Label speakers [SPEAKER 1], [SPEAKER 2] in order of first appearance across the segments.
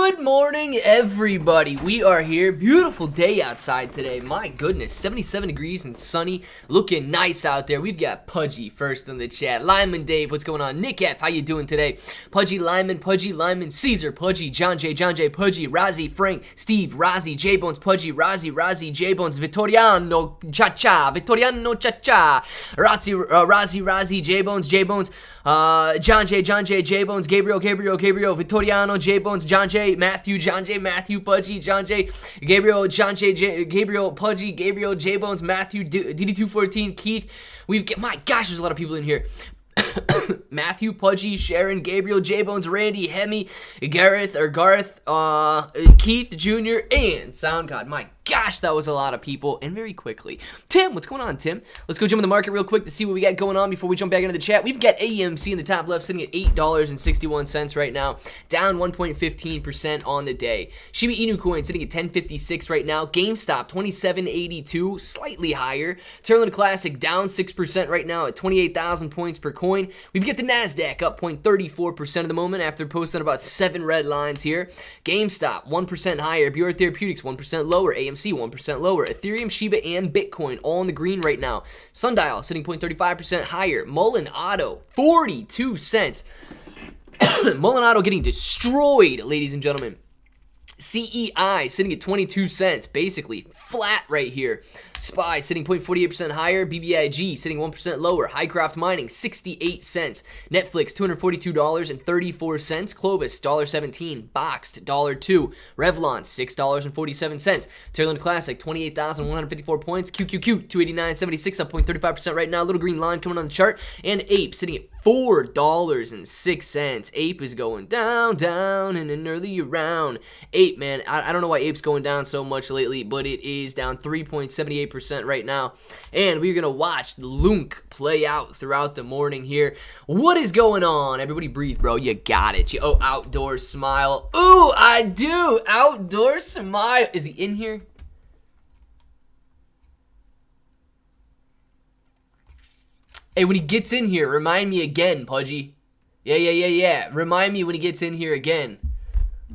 [SPEAKER 1] Good morning, everybody. We are here. Beautiful day outside today. My goodness, 77 degrees and sunny. Looking nice out there. We've got Pudgy first in the chat. Lyman Dave, what's going on? Nick F, how you doing today? Pudgy Lyman, Caesar, Pudgy, John J, Pudgy, Razzie, Frank, Steve, Razzie, J-Bones, Pudgy, Razzie, J-Bones, Vittoriano, Cha-Cha, Razzie, J-Bones, John J, J-Bones, Gabriel, Vittoriano, J-Bones, John J, Matthew, Pudgy, John J, Gabriel, Gabriel, Pudgy, Gabriel, J-Bones, Matthew, DD214, Keith. We've got, my gosh, there's a lot of people in here. Matthew, Pudgy, Sharon, Gabriel, J-Bones, Randy, Hemi, Gareth, Keith Jr., and Sound God. My gosh, that was a lot of people, and very quickly. Tim, what's going on, Tim? Let's go jump in the market real quick to see what we got going on before we jump back into the chat. We've got AMC in the top left sitting at $8.61 right now, down 1.15% on the day. Shiba Inu coin sitting at 10.56 right now. GameStop 27.82, slightly higher. Terra Luna Classic down 6% right now at 28,000 points per coin. We've got the NASDAQ up 0.34% at the moment after posting about 7 red lines here. GameStop 1% higher. Bureau Therapeutics 1% lower. AMC 1% lower. Ethereum, Shiba, and Bitcoin all in the green right now. Sundial sitting 0.35% higher. Mullen Auto 42 cents. Mullen Auto getting destroyed, ladies and gentlemen. CEI sitting at 22 cents, basically flat right here. SPY sitting 0.48% higher. BBIG sitting 1% lower. Highcroft Mining 68 cents. Netflix $242.34. Clovis $1.17. Boxed $1.02. Revlon $6.47. Terra Luna Classic 28,154 points. QQQ 289.76 up 0.35% right now. Little green line coming on the chart. And Ape sitting at $4.06. Ape is going down in an early round. Ape, man, I don't know why Ape's going down so much lately, but it is down 3.78% right now. And we're going to watch the LUNC play out throughout the morning here. What is going on? Everybody breathe, bro. You got it. Oh, outdoor smile. Ooh, I do. Outdoor smile. Is he in here? Hey, when he gets in here, remind me again, Pudgy. Yeah. Remind me when he gets in here again.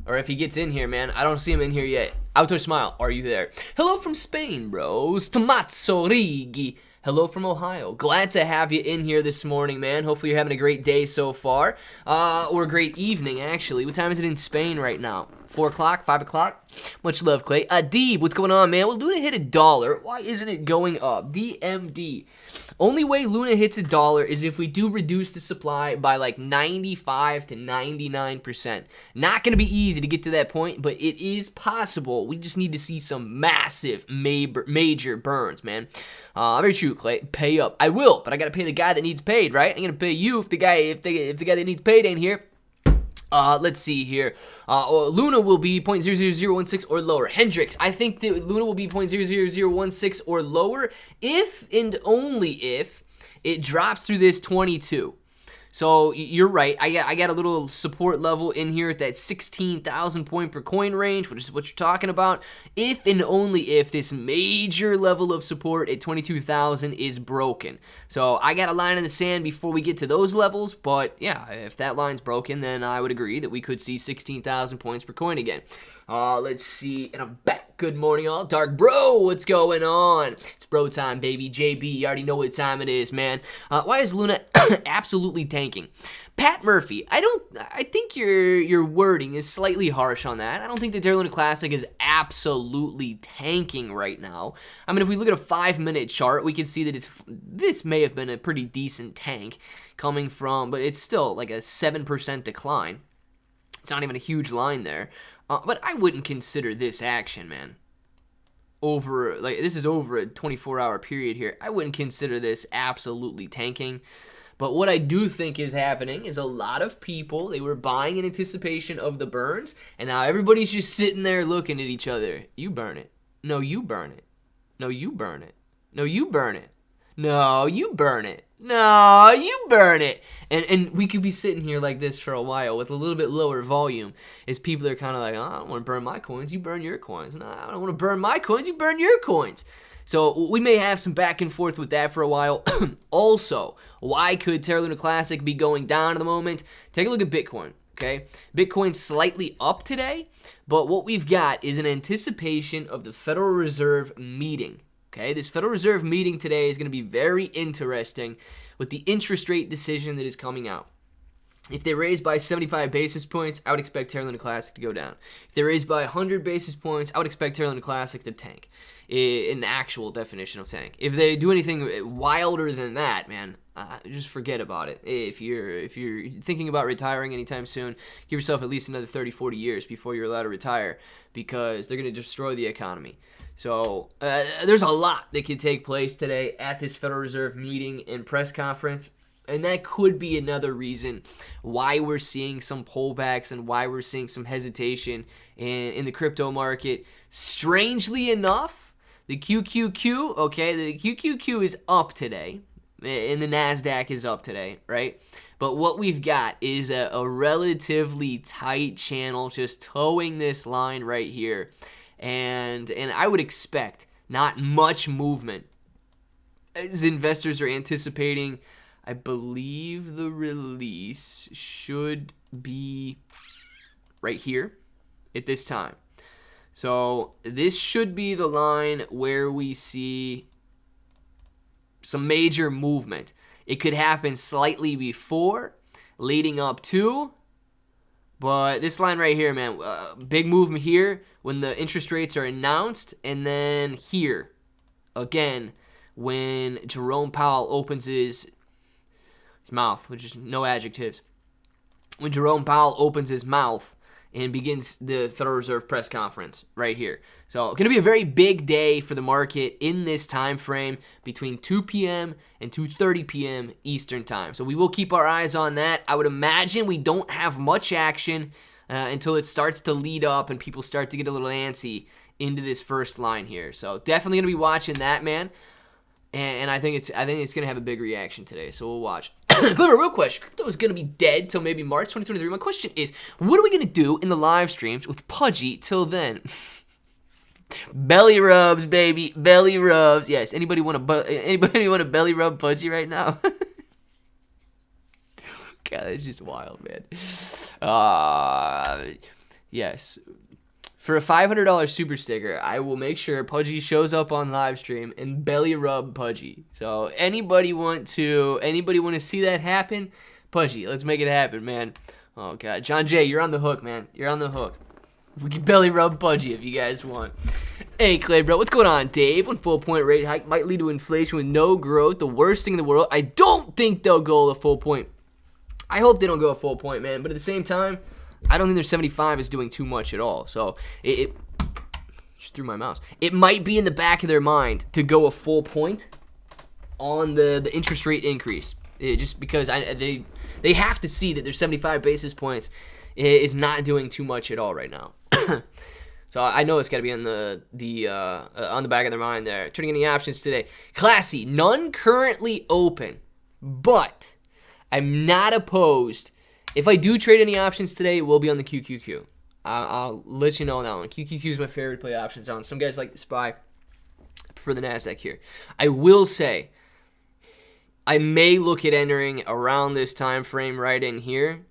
[SPEAKER 1] Or if he gets in here, man. I don't see him in here yet. Outdoor smile, are you there? Hello from Spain, bros. Tomazzo Rigi. Hello from Ohio. Glad to have you in here this morning, man. Hopefully you're having a great day so far. Or a great evening, actually. What time is it in Spain right now? 4 o'clock? 5 o'clock? Much love, Clay. Deeb, what's going on, man? Well, Luna hit $1. Why isn't it going up? DMD. Only way Luna hits $1 is if we do reduce the supply by like 95 to 99%. Not going to be easy to get to that point, but it is possible. We just need to see some massive, major burns, man. Very true, Clay. Pay up. I will, but I got to pay the guy that needs paid, right? I'm going to pay you if the guy that needs paid ain't here. Let's see here. Luna will be 0.00016 or lower. Hendrix, I think that Luna will be 0.00016 or lower if and only if it drops through this 22. So you're right. I got a little support level in here at that 16,000 point per coin range, which is what you're talking about. If and only if this major level of support at 22,000 is broken. So I got a line in the sand before we get to those levels, but yeah, if that line's broken, then I would agree that we could see 16,000 points per coin again. Let's see, and I'm back. Good morning, all. Dark Bro, what's going on? It's bro time, baby. JB, you already know what time it is, man. Why is Luna absolutely tanking? Pat Murphy, I think your wording is slightly harsh on that. I don't think the Terra Luna Classic is absolutely tanking right now. I mean, if we look at a 5-minute chart, we can see that this may have been a pretty decent tank coming from, but it's still like a 7% decline. It's not even a huge line there. But I wouldn't consider this action, man. This is over a 24-hour period here. I wouldn't consider this absolutely tanking. But what I do think is happening is a lot of people, they were buying in anticipation of the burns, and now everybody's just sitting there looking at each other. You burn it. No, you burn it. No, you burn it. No, you burn it. No, you burn it. No, you burn it. And we could be sitting here like this for a while with a little bit lower volume as people are kind of like, oh, I don't want to burn my coins, you burn your coins. No, I don't want to burn my coins, you burn your coins. So we may have some back and forth with that for a while. Also, why could Terra Luna Classic be going down at the moment? Take a look at Bitcoin. Okay, Bitcoin slightly up today, but what we've got is an anticipation of the Federal Reserve meeting. Okay, this Federal Reserve meeting today is going to be very interesting with the interest rate decision that is coming out. If they raise by 75 basis points, I would expect Terra Luna Classic to go down. If they raise by 100 basis points, I would expect Terra Luna Classic to tank. An actual definition of tank. If they do anything wilder than that, man, just forget about it. If you're thinking about retiring anytime soon, give yourself at least another 30, 40 years before you're allowed to retire, because they're going to destroy the economy. So there's a lot that could take place today at this Federal Reserve meeting and press conference. And that could be another reason why we're seeing some pullbacks and why we're seeing some hesitation in the crypto market. Strangely enough, the QQQ is up today, and the NASDAQ is up today, right? But what we've got is a relatively tight channel just towing this line right here. And I would expect not much movement as investors are anticipating. I believe the release should be right here at this time. So this should be the line where we see some major movement. It could happen slightly before, leading up to, but this line right here, man, big movement here when the interest rates are announced, and then here, again, when Jerome Powell opens his mouth, which is no adjectives. When Jerome Powell opens his mouth and begins the Federal Reserve press conference right here. So going to be a very big day for the market in this time frame between 2 p.m. and 2:30 p.m. Eastern time. So we will keep our eyes on that. I would imagine we don't have much action until it starts to lead up and people start to get a little antsy into this first line here. So definitely going to be watching that, man. And I think it's going to have a big reaction today, so we'll watch. Clever, real question. Crypto is going to be dead till maybe March 2023. My question is, what are we going to do in the live streams with Pudgy till then? Belly rubs, baby. Belly rubs. Yes. Anybody want to belly rub Pudgy right now? God, that's just wild, man. Yes. For a $500 super sticker, I will make sure Pudgy shows up on live stream and belly rub Pudgy. So anybody want to see that happen? Pudgy, let's make it happen, man. Oh God, John Jay, you're on the hook, man. You're on the hook. We can belly rub Pudgy if you guys want. Hey Clay, bro, what's going on? Dave, 1 full point rate hike might lead to inflation with no growth. The worst thing in the world. I don't think they'll go a full point. I hope they don't go a full point, man. But at the same time, I don't think their 75 is doing too much at all. So it just threw my mouse. It might be in the back of their mind to go a full point on the interest rate increase. Just because they have to see that their 75 basis points is not doing too much at all right now. So I know it's got to be on the back of their mind there. Turning any options today. Classy, none currently open, but I'm not opposed. If I do trade any options today, it will be on the QQQ. I'll let you know on that one. QQQ is my favorite to play options on. Some guys like the SPY. I prefer the NASDAQ here. I will say, I may look at entering around this time frame right in here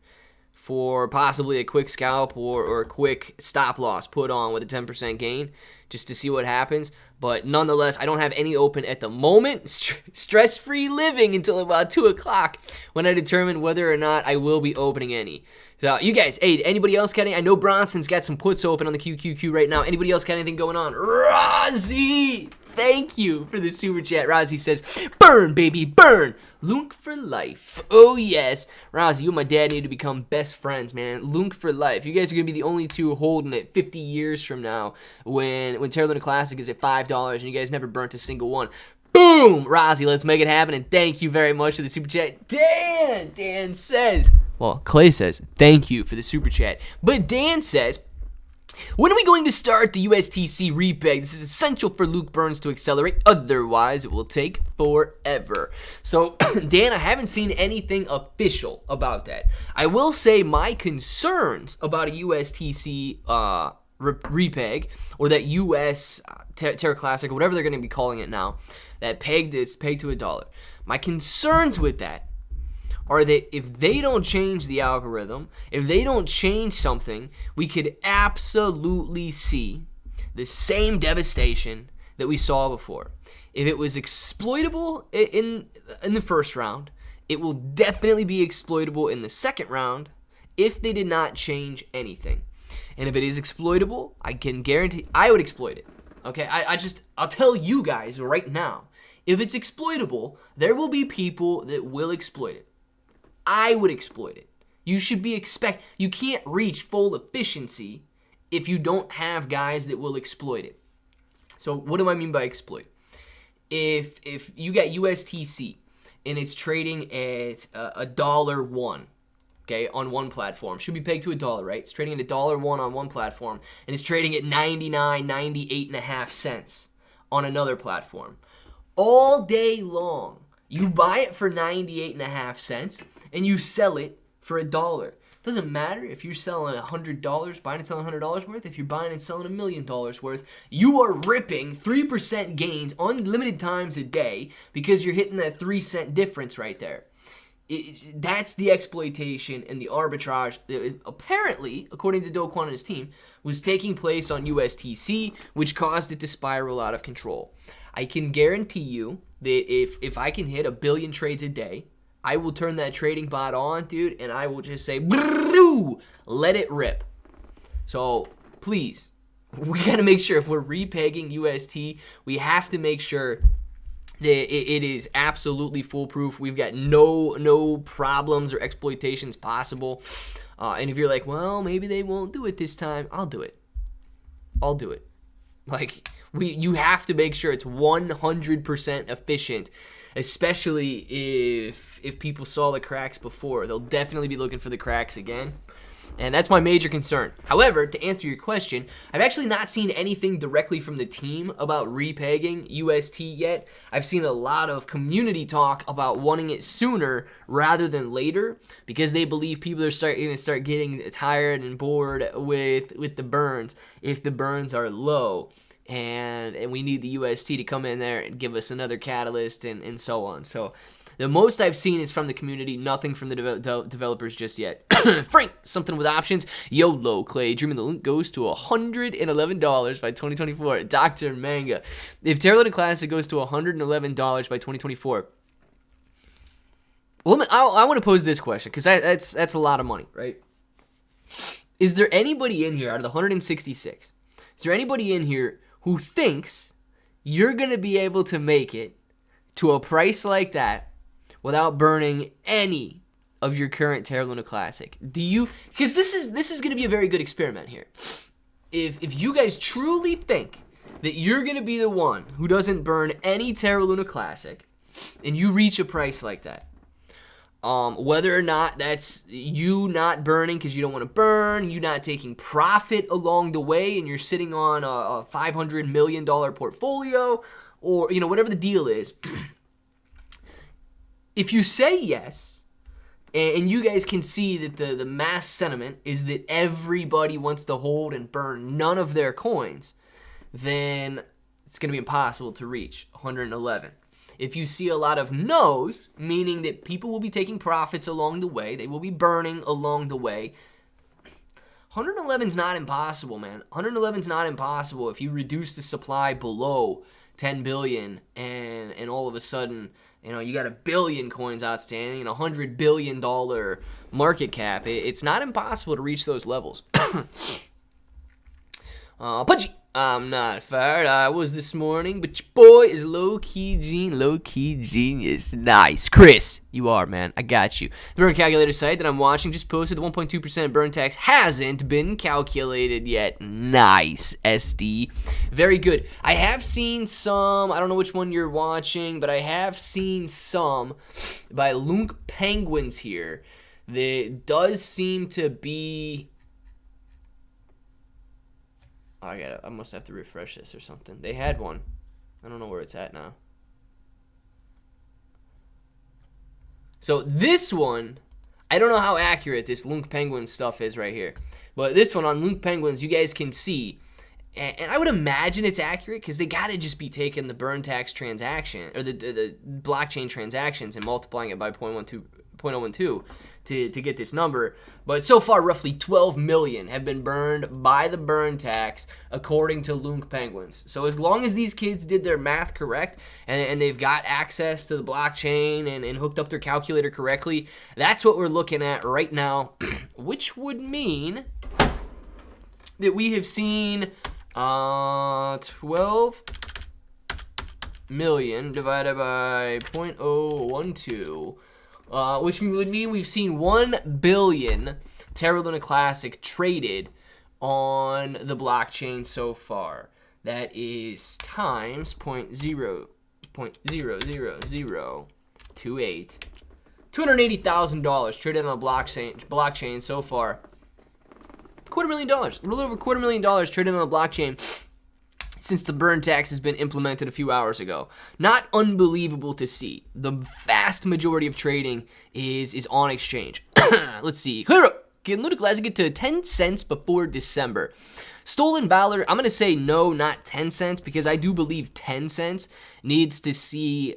[SPEAKER 1] for possibly a quick scalp or a quick stop loss put on with a 10% gain just to see what happens. But nonetheless, I don't have any open at the moment. Stress-free living until about 2 o'clock when I determine whether or not I will be opening any. So you guys, hey, anybody else got any? I know Bronson's got some puts open on the QQQ right now. Anybody else got anything going on? Rozzy, thank you for the super chat. Rozzy says, burn, baby, burn. LUNC for life. Oh, yes. Rozzy, you and my dad need to become best friends, man. LUNC for life. You guys are going to be the only two holding it 50 years from now when Terra Luna Classic is at $5 and you guys never burnt a single one. Boom! Rozzy, let's make it happen. And thank you very much for the super chat. Dan says, well, Clay says, thank you for the super chat. But Dan says, when are we going to start the USTC repeg? This is essential for Luke Burns to accelerate. Otherwise, it will take forever. So, Dan, I haven't seen anything official about that. I will say my concerns about a USTC repeg, or that US Terra Classic, or whatever they're going to be calling it now, that pegged is pegged to $1. My concerns with that are that if they don't change the algorithm, if they don't change something, we could absolutely see the same devastation that we saw before. If it was exploitable in the first round, it will definitely be exploitable in the second round if they did not change anything. And if it is exploitable, I can guarantee I would exploit it. Okay, I'll tell you guys right now, if it's exploitable, there will be people that will exploit it. I would exploit it. You can't reach full efficiency if you don't have guys that will exploit it. So what do I mean by exploit? If you got USTC and it's trading at $1, okay, on one platform, should be pegged to $1, right? It's trading at $1 on one platform, and it's trading at 98 cents on another platform. All day long, you buy it for 98.5 and you sell it for $1. Doesn't matter if you're selling $100, buying and selling $100 worth. If you're buying and selling $1 million worth, you are ripping 3% gains unlimited times a day because you're hitting that 3-cent difference right there. That's the exploitation and the arbitrage that apparently, according to Do Kwon and his team, was taking place on USTC, which caused it to spiral out of control. I can guarantee you that if I can hit 1 billion trades a day, I will turn that trading bot on, dude, and I will just say, let it rip. So, please, we got to make sure if we're repegging UST, we have to make sure that it is absolutely foolproof. We've got no problems or exploitations possible. And if you're like, well, maybe they won't do it this time, I'll do it. Like, you have to make sure it's 100% efficient, especially if people saw the cracks before. They'll definitely be looking for the cracks again. And that's my major concern. However, to answer your question, I've actually not seen anything directly from the team about repegging UST yet. I've seen a lot of community talk about wanting it sooner rather than later because they believe people are going to start getting tired and bored with the burns if the burns are low. And we need the UST to come in there and give us another catalyst and so on. So the most I've seen is from the community, nothing from the developers just yet. Frank, something with options. YOLO, Clay, dreaming the LUNC goes to $111 by 2024. Dr. Manga, if Terra Luna Classic goes to $111 by 2024. Well, I want to pose this question because that's a lot of money, right? Is there anybody in here out of the 166? Is there anybody in here who thinks you're going to be able to make it to a price like that without burning any of your current Terra Luna Classic? Do you? Because this is going to be a very good experiment here. If you guys truly think that you're going to be the one who doesn't burn any Terra Luna Classic and you reach a price like that, whether or not that's you not burning because you don't want to burn, you not taking profit along the way, and you're sitting on a $500 million portfolio, or whatever the deal is. If you say yes, and you guys can see that the mass sentiment is that everybody wants to hold and burn none of their coins, then it's going to be impossible to reach 111. If you see a lot of no's, meaning that people will be taking profits along the way, they will be burning along the way, 111 is not impossible, man. 111 is not impossible if you reduce the supply below 10 billion and all of a sudden, you got 1 billion coins outstanding and $100 billion market cap. It's not impossible to reach those levels. Pudgy, I'm not fired. I was this morning, but your boy is low-key genius. Nice. Chris, you are, man. I got you. The burn calculator site that I'm watching just posted the 1.2% burn tax hasn't been calculated yet. Nice, SD. Very good. I have seen some, I don't know which one you're watching, but I have seen some by LUNC Penguins here that does seem to be... I must have to refresh this or something. They had one. I don't know where it's at now. So this one, I don't know how accurate this LUNC Penguins stuff is right here. But this one on LUNC Penguins, you guys can see. And I would imagine it's accurate because they got to just be taking the burn tax transaction or the blockchain transactions and multiplying it by 0.012 to get this number. But so far, roughly 12 million have been burned by the burn tax, according to LUNC Penguins. So as long as these kids did their math correct and they've got access to the blockchain and hooked up their calculator correctly, that's what we're looking at right now, which would mean that we have seen 12 million divided by 0.012, which would mean we've seen 1 billion Terra Luna Classic traded on the blockchain so far. That is times 0.00028. $280,000 traded on the blockchain so far. $250,000, a little over $250,000 traded on the blockchain since the burn tax has been implemented a few hours ago. Not unbelievable to see. The vast majority of trading is on exchange. Let's see. Clear up. Can Luna Classic get to 10 cents before December? Stolen Valor, I'm going to say no, not 10 cents, because I do believe 10 cents needs to see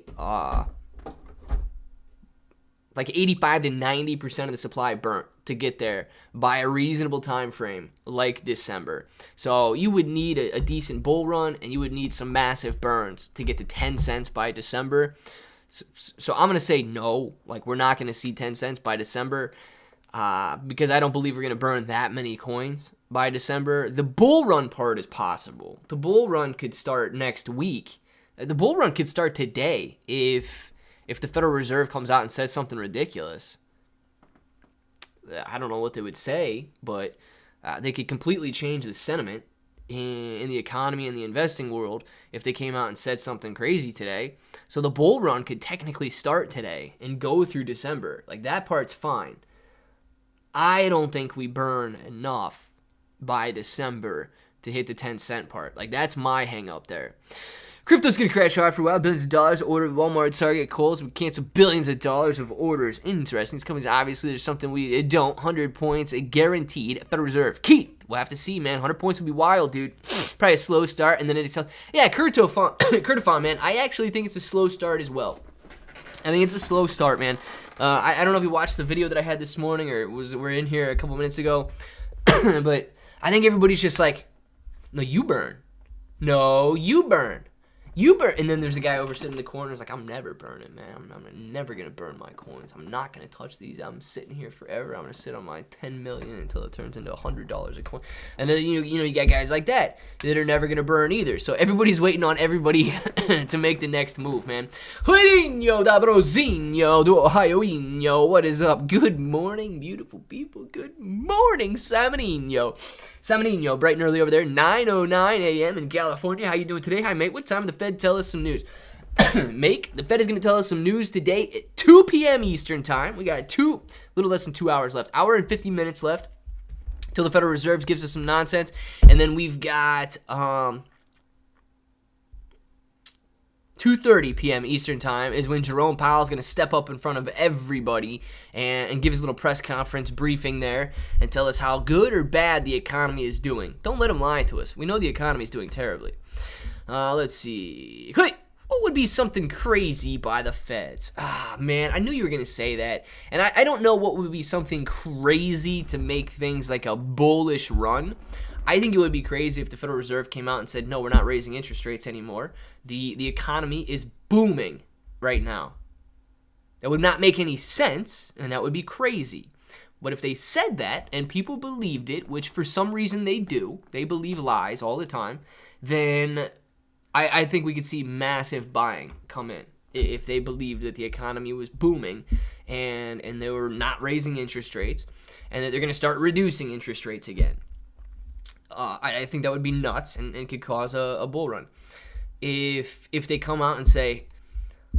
[SPEAKER 1] like 85 to 90% of the supply burnt to get there by a reasonable time frame like December. So you would need a decent bull run, and you would need some massive burns to get to 10 cents by December. So I'm going to say no, like we're not going to see 10 cents by December because I don't believe we're going to burn that many coins by December. The bull run part is possible. The bull run could start next week. The bull run could start today if the Federal Reserve comes out and says something ridiculous. I don't know what they would say, but they could completely change the sentiment in the economy and the investing world if they came out and said something crazy today. So the bull run could technically start today and go through December. Like, that part's fine. I don't think we burn enough by December to hit the 10 cent part. Like, that's my hang up there. Crypto's going to crash hard for a while. Billions of dollars ordered Walmart, Target, Kohl's. We cancel billions of dollars of orders. Interesting. These companies, obviously, there's something we don't. 100 points guaranteed. Federal Reserve. Keith. We'll have to see, man. 100 points would be wild, dude. Probably a slow start, and then it's... Yeah, Curtifon, man. I actually think it's a slow start as well. I think it's a slow start, man. I don't know if you watched the video that I had this morning or we're in here a couple minutes ago, but I think everybody's just like, no, you burn. No, you burn. You burn. And then there's a guy over sitting in the corner who's like, I'm never burning, man. I'm never going to burn my coins. I'm not going to touch these. I'm sitting here forever. I'm going to sit on my 10 million until it turns into $100 a coin. And then, you got guys like that are never going to burn either. So everybody's waiting on everybody to make the next move, man. Juanito da Brosinho do Ohioinho. What is up? Good morning, beautiful people. Good morning, Samanino. Samanino, bright and early over there, 9:09 a.m. in California. How you doing today? Hi, mate. What time did the Fed tell us some news? Mate, the Fed is going to tell us some news today at 2 p.m. Eastern time. We got little less than 2 hours left. Hour and 50 minutes left till the Federal Reserve gives us some nonsense. And then we've got 2:30 p.m. Eastern time is when Jerome Powell is going to step up in front of everybody and give his little press conference briefing there and tell us how good or bad the economy is doing. Don't let him lie to us. We know the economy is doing terribly. Let's see. What would be something crazy by the Feds? Man, I knew you were going to say that. And I don't know what would be something crazy to make things like a bullish run. I think it would be crazy if the Federal Reserve came out and said, no, we're not raising interest rates anymore. The economy is booming right now. That would not make any sense, and that would be crazy. But if they said that, and people believed it, which for some reason they do, they believe lies all the time, then I think we could see massive buying come in if they believed that the economy was booming and they were not raising interest rates and that they're going to start reducing interest rates again. I think that would be nuts and could cause a bull run. If they come out and say,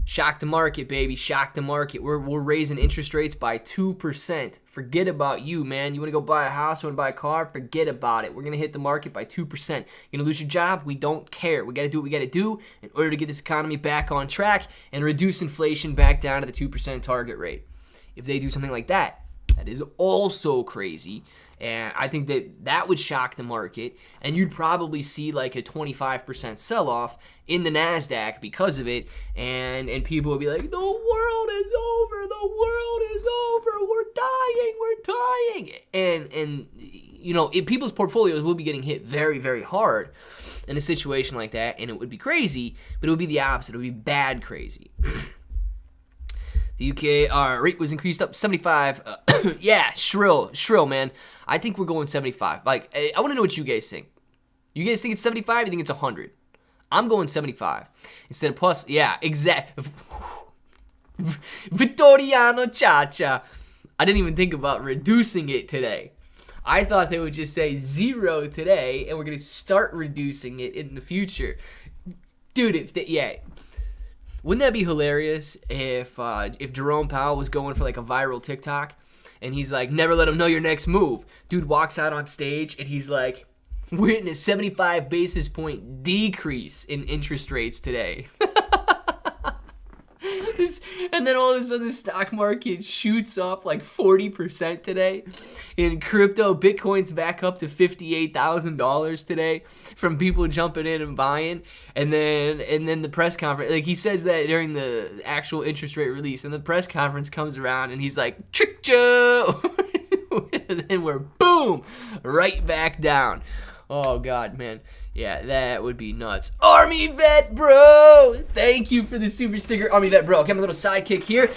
[SPEAKER 1] shock the market, baby, shock the market. We're raising interest rates by 2%. Forget about you, man. You want to go buy a house, you want to buy a car? Forget about it. We're going to hit the market by 2%. You're going to lose your job? We don't care. We got to do what we got to do in order to get this economy back on track and reduce inflation back down to the 2% target rate. If they do something like that, That is also crazy. And I think that would shock the market. And you'd probably see like a 25% sell-off in the NASDAQ because of it. And people would be like, the world is over. The world is over. We're dying. And you know, people's portfolios will be getting hit very, very hard in a situation like that. And it would be crazy, but it would be the opposite. It would be bad crazy. The UK rate was increased up 75. Yeah, shrill, man. I think we're going 75. Like, I want to know what you guys think. You guys think it's 75? You think it's 100? I'm going 75 instead of plus. Yeah, exact. Vittoriano Chacha. I didn't even think about reducing it today. I thought they would just say 0 today, and we're gonna start reducing it in the future, dude. Wouldn't that be hilarious if Jerome Powell was going for like a viral TikTok, and he's like, never let them know your next move. Dude walks out on stage, and he's like, we're in a 75 basis point decrease in interest rates today. And then all of a sudden the stock market shoots up like 40% today. In crypto, Bitcoin's back up to $58,000 today from people jumping in and buying. And then the press conference, like he says that during the actual interest rate release, and the press conference comes around and he's like, tricked you. And then we're boom, right back down. Oh God, man. Yeah, that would be nuts. Army Vet Bro! Thank you for the super sticker, Army Vet Bro. I'll give him a little sidekick here.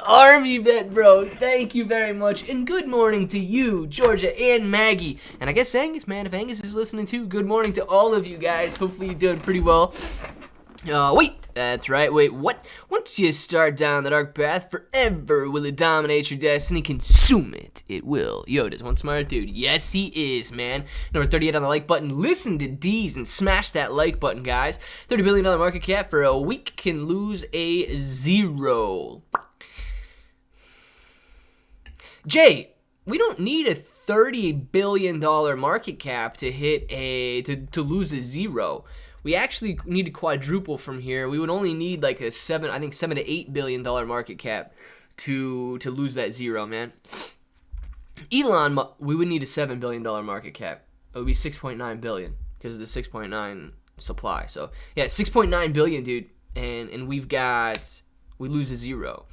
[SPEAKER 1] Army Vet Bro, thank you very much. And good morning to you, Georgia and Maggie. And I guess Angus, man, if Angus is listening too, good morning to all of you guys. Hopefully you're doing pretty well. Wait, that's right, wait, what? Once you start down the dark path, forever will it dominate your destiny, consume it, it will. Yoda's one smart dude, yes he is, man. Number 38 on the like button, listen to D's and smash that like button, guys. $30 billion market cap for a week can lose a 0. Jay, we don't need a $30 billion market cap to hit to lose a 0. We actually need to quadruple from here. We would only need like a $7 to $8 billion market cap to lose that 0, man. Elon, we would need a $7 billion market cap. It would be 6.9 billion because of the 6.9 supply. So yeah, 6.9 billion, dude. And we lose a 0.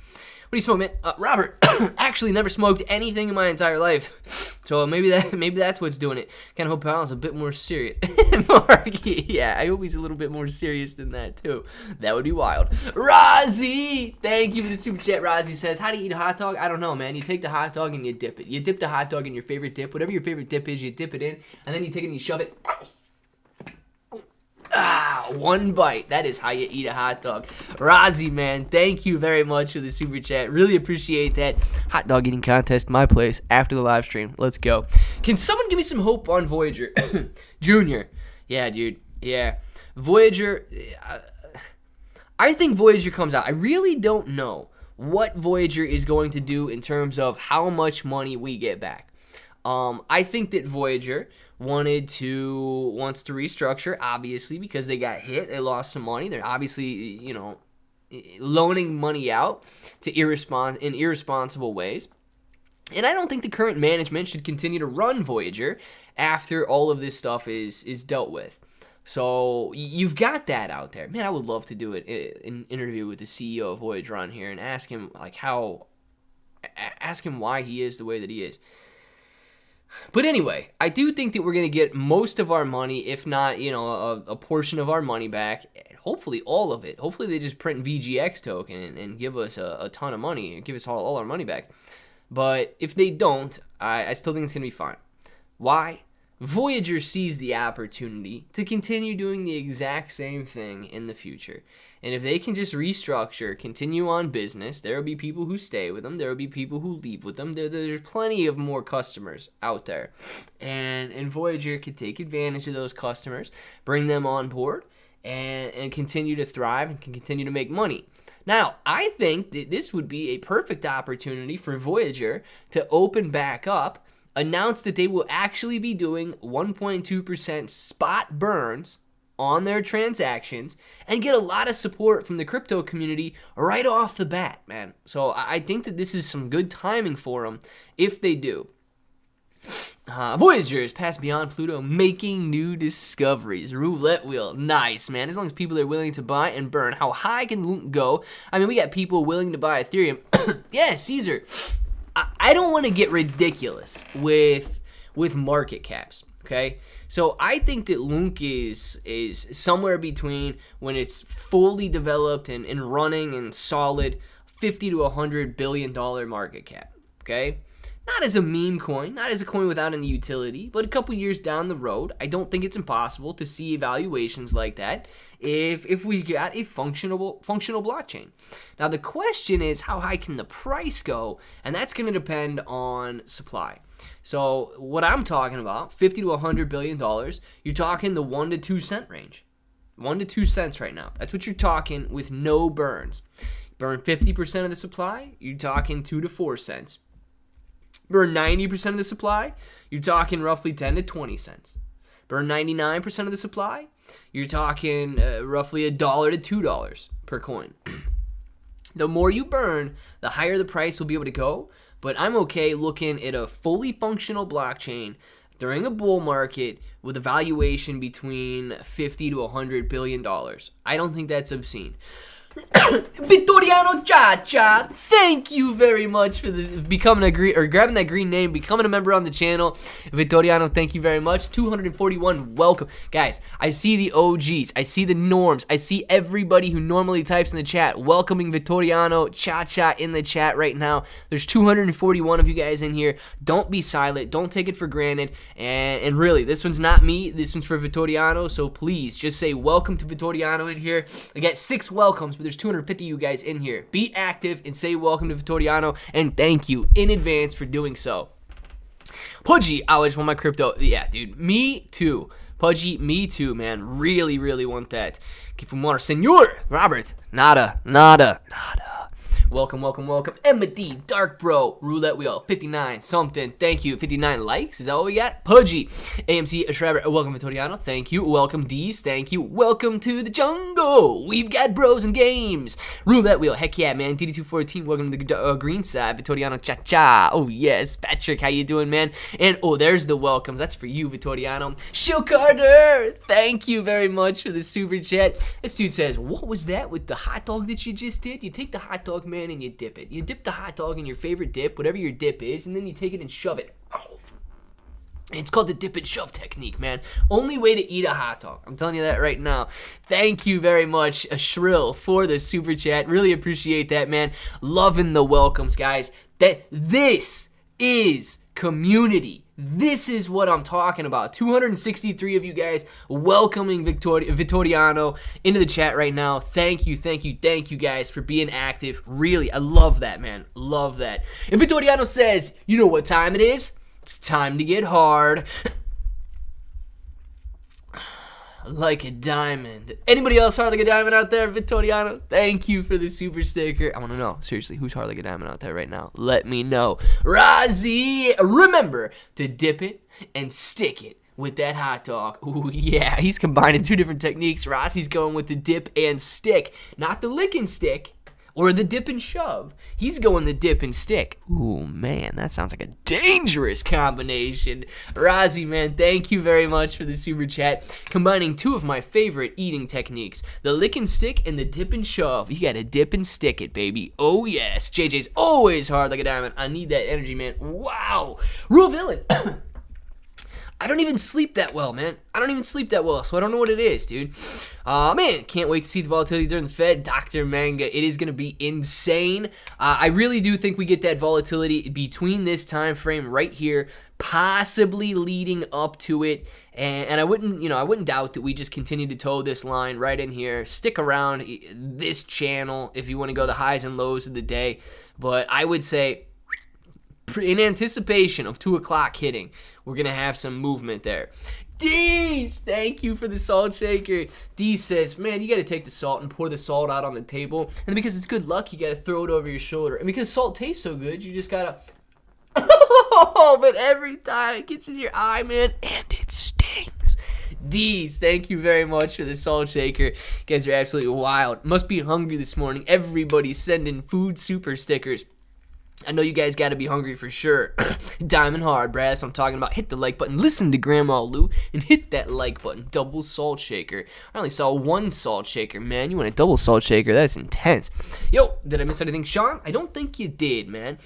[SPEAKER 1] What do you smoke, man? Robert, actually never smoked anything in my entire life. So maybe that's what's doing it. Kind of hope Powell's a bit more serious. Marky, yeah, I hope he's a little bit more serious than that, too. That would be wild. Rozzy, thank you for the super chat. Rozzy says, how do you eat a hot dog? I don't know, man. You take the hot dog and you dip it. You dip the hot dog in your favorite dip. Whatever your favorite dip is, you dip it in. And then you take it and you shove it. One bite. That is how you eat a hot dog. Rozzy, man, thank you very much for the super chat. Really appreciate that. Hot dog eating contest, my place, after the live stream. Let's go. Can someone give me some hope on Voyager? Junior. Yeah, dude. Yeah. Voyager. I think Voyager comes out. I really don't know what Voyager is going to do in terms of how much money we get back. I think that Voyager wants to restructure, obviously, because they got hit. They lost some money. They're obviously, loaning money out to in irresponsible ways. And I don't think the current management should continue to run Voyager after all of this stuff is dealt with. So you've got that out there. Man, I would love to do an interview with the CEO of Voyager on here and ask him why he is the way that he is. But anyway, I do think that we're going to get most of our money, if not, a portion of our money back. Hopefully all of it. Hopefully they just print VGX token and give us a ton of money and give us all our money back. But if they don't, I still think it's going to be fine. Why? Voyager sees the opportunity to continue doing the exact same thing in the future. And if they can just restructure, continue on business, there will be people who stay with them. There will be people who leave with them. There's plenty of more customers out there. And Voyager can take advantage of those customers, bring them on board, and continue to thrive and can continue to make money. Now, I think that this would be a perfect opportunity for Voyager to open back up, announce that they will actually be doing 1.2% spot burns on their transactions and get a lot of support from the crypto community right off the bat, man. So I think that this is some good timing for them if they do. Voyagers pass beyond Pluto, making new discoveries. Roulette wheel, nice, man. As long as people are willing to buy and burn, how high can LUNC go? I mean, we got people willing to buy Ethereum. Yeah, Caesar. I don't want to get ridiculous with market caps, okay? So I think that LUNC is somewhere between, when it's fully developed and running and solid, $50 to $100 billion market cap, okay? Not as a meme coin, not as a coin without any utility, but a couple years down the road, I don't think it's impossible to see evaluations like that if we got a functional blockchain. Now the question is, how high can the price go? And that's going to depend on supply. So what I'm talking about, $50 to $100 billion, you're talking the 1 to 2 cent range. 1 to 2 cents right now. That's what you're talking with no burns. Burn 50% of the supply, you're talking 2 to 4 cents. Burn 90% of the supply, you're talking roughly 10 to 20 cents. Burn 99% of the supply, you're talking roughly $1 to $2 per coin. The more you burn, the higher the price will be able to go, but I'm okay looking at a fully functional blockchain during a bull market with a valuation between $50 to $100 billion. I don't think that's obscene. Vittoriano Cha-Cha, thank you very much for becoming grabbing that green name, becoming a member on the channel. Vittoriano, thank you very much. 241, welcome. Guys, I see the OGs, I see the norms, I see everybody who normally types in the chat welcoming Vittoriano Cha-Cha in the chat right now. There's 241 of you guys in here. Don't be silent, don't take it for granted, and really, this one's not me, this one's for Vittoriano, so please just say welcome to Vittoriano in here. I got 6 welcomes, but there's 250 of you guys in here. Be active and say welcome to Vittoriano, and thank you in advance for doing so. Pudgy, I just want my crypto. Yeah, dude, me too. Pudgy, me too, man. Really, really want that. Que fumar, senor. Robert, nada. Welcome. MD, Dark Bro, Roulette Wheel, 59 something. Thank you. 59 likes. Is that what we got? Pudgy, AMC Shredder. Welcome, Vittoriano. Thank you. Welcome, D's. Thank you. Welcome to the jungle. We've got bros and games. Roulette Wheel. Heck yeah, man. DD214. Welcome to the green side. Vittoriano Cha-Cha. Oh, yes. Patrick, how you doing, man? And, oh, there's the welcomes. That's for you, Vittoriano. Shill Carter. Thank you very much for the super chat. This dude says, what was that with the hot dog that you just did? You take the hot dog, man, and you dip it. You dip the hot dog in your favorite dip, whatever your dip is, and then you take it and shove it. It's called the dip and shove technique, man. Only way to eat a hot dog. I'm telling you that right now. Thank you very much, Shrill, for the super chat. Really appreciate that, man. Loving the welcomes, guys. This is community. This is what I'm talking about. 263 of you guys welcoming Vittoriano into the chat right now. Thank you guys for being active. Really, I love that, man. Love that. And Vittoriano says, you know what time it is? It's time to get hard. Like a diamond. Anybody else hard like a diamond out there, Vittoriano? Thank you for the super sticker. I want to know, seriously, who's hard like a diamond out there right now? Let me know. Razi, remember to dip it and stick it with that hot dog. Ooh, yeah, he's combining 2 different techniques. Razi's going with the dip and stick, not the lick and stick. Or the dip and shove. He's going the dip and stick. Ooh, man, that sounds like a dangerous combination. Razi, man, thank you very much for the super chat. Combining 2 of my favorite eating techniques. The lick and stick and the dip and shove. You gotta dip and stick it, baby. Oh, yes. JJ's always hard like a diamond. I need that energy, man. Wow. Rule Villain. I don't even sleep that well, man. I don't even sleep that well, so I don't know what it is, dude. Man, can't wait to see the volatility during the Fed. Dr. Manga, it is going to be insane. I really do think we get that volatility between this time frame right here, possibly leading up to it. And I wouldn't doubt that we just continue to toe this line right in here. Stick around this channel if you want to go the highs and lows of the day. But I would say, in anticipation of 2 o'clock hitting, we're going to have some movement there. Deez, thank you for the salt shaker. Deez says, man, you got to take the salt and pour the salt out on the table. And because it's good luck, you got to throw it over your shoulder. And because salt tastes so good, you just got to... Oh, but every time it gets in your eye, man, and it stings. D's, thank you very much for the salt shaker. You guys are absolutely wild. Must be hungry this morning. Everybody's sending food super stickers. I know you guys got to be hungry for sure. Diamond hard, Brad. That's what I'm talking about. Hit the like button. Listen to Grandma Lou and hit that like button. Double salt shaker. I only saw one salt shaker, man. You want a double salt shaker? That's intense. Yo, did I miss anything, Sean? I don't think you did, man.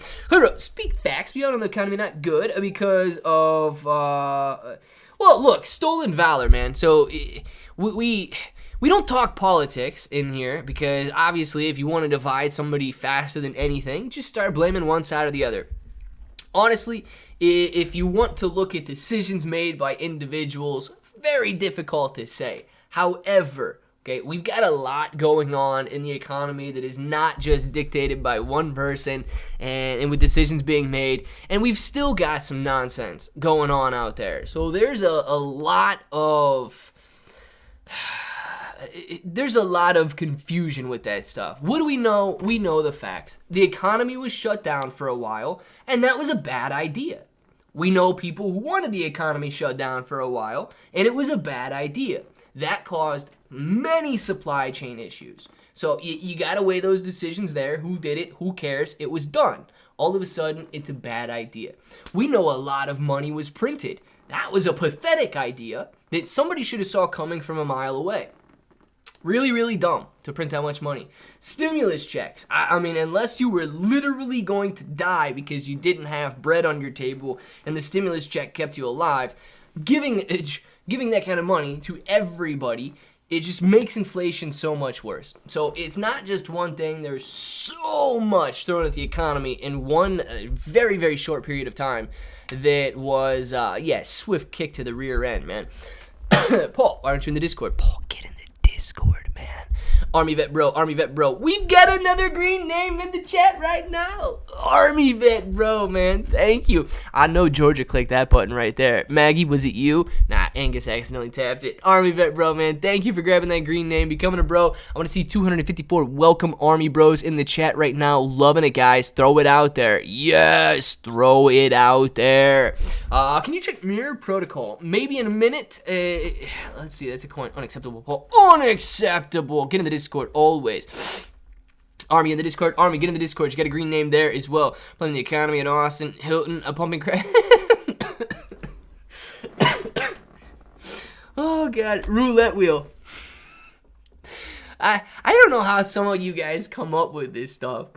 [SPEAKER 1] Speak facts. We out on the economy not good because of, well, look, stolen valor, man. So we don't talk politics in here because obviously if you want to divide somebody faster than anything, just start blaming one side or the other. Honestly, if you want to look at decisions made by individuals, very difficult to say. However, okay, we've got a lot going on in the economy that is not just dictated by one person and with decisions being made, and we've still got some nonsense going on out there. So there's a lot of confusion with that stuff. What do we know? We know the facts. The economy was shut down for a while, and that was a bad idea. We know people who wanted the economy shut down for a while, and it was a bad idea. That caused many supply chain issues. So you got to weigh those decisions there. Who did it? Who cares? It was done. All of a sudden, it's a bad idea. We know a lot of money was printed. That was a pathetic idea that somebody should have saw coming from a mile away. Really, really dumb to print that much money. Stimulus checks. I mean, unless you were literally going to die because you didn't have bread on your table and the stimulus check kept you alive, giving that kind of money to everybody, it just makes inflation so much worse. So it's not just one thing. There's so much thrown at the economy in one very, very short period of time that was, swift kick to the rear end, man. Paul, why aren't you in the Discord? Paul, get in the Discord, man. Army Vet Bro. We've got another green name in the chat right now. Army Vet Bro, man. Thank you. I know Georgia clicked that button right there. Maggie, was it you? Nah, Angus accidentally tapped it. Army Vet Bro, man. Thank you for grabbing that green name, becoming a bro. I want to see 254 welcome Army Bros in the chat right now. Loving it, guys. Throw it out there. Yes, throw it out there. Can you check Mirror Protocol? Maybe in a minute. Let's see. That's a coin. Unacceptable, Paul. Unacceptable. Get in the Discord always. Army in the Discord. Army, get in the Discord. You got a green name there as well. Playing the economy at Austin, Hilton, a pumping crack. Oh god, roulette wheel. I don't know how some of you guys come up with this stuff.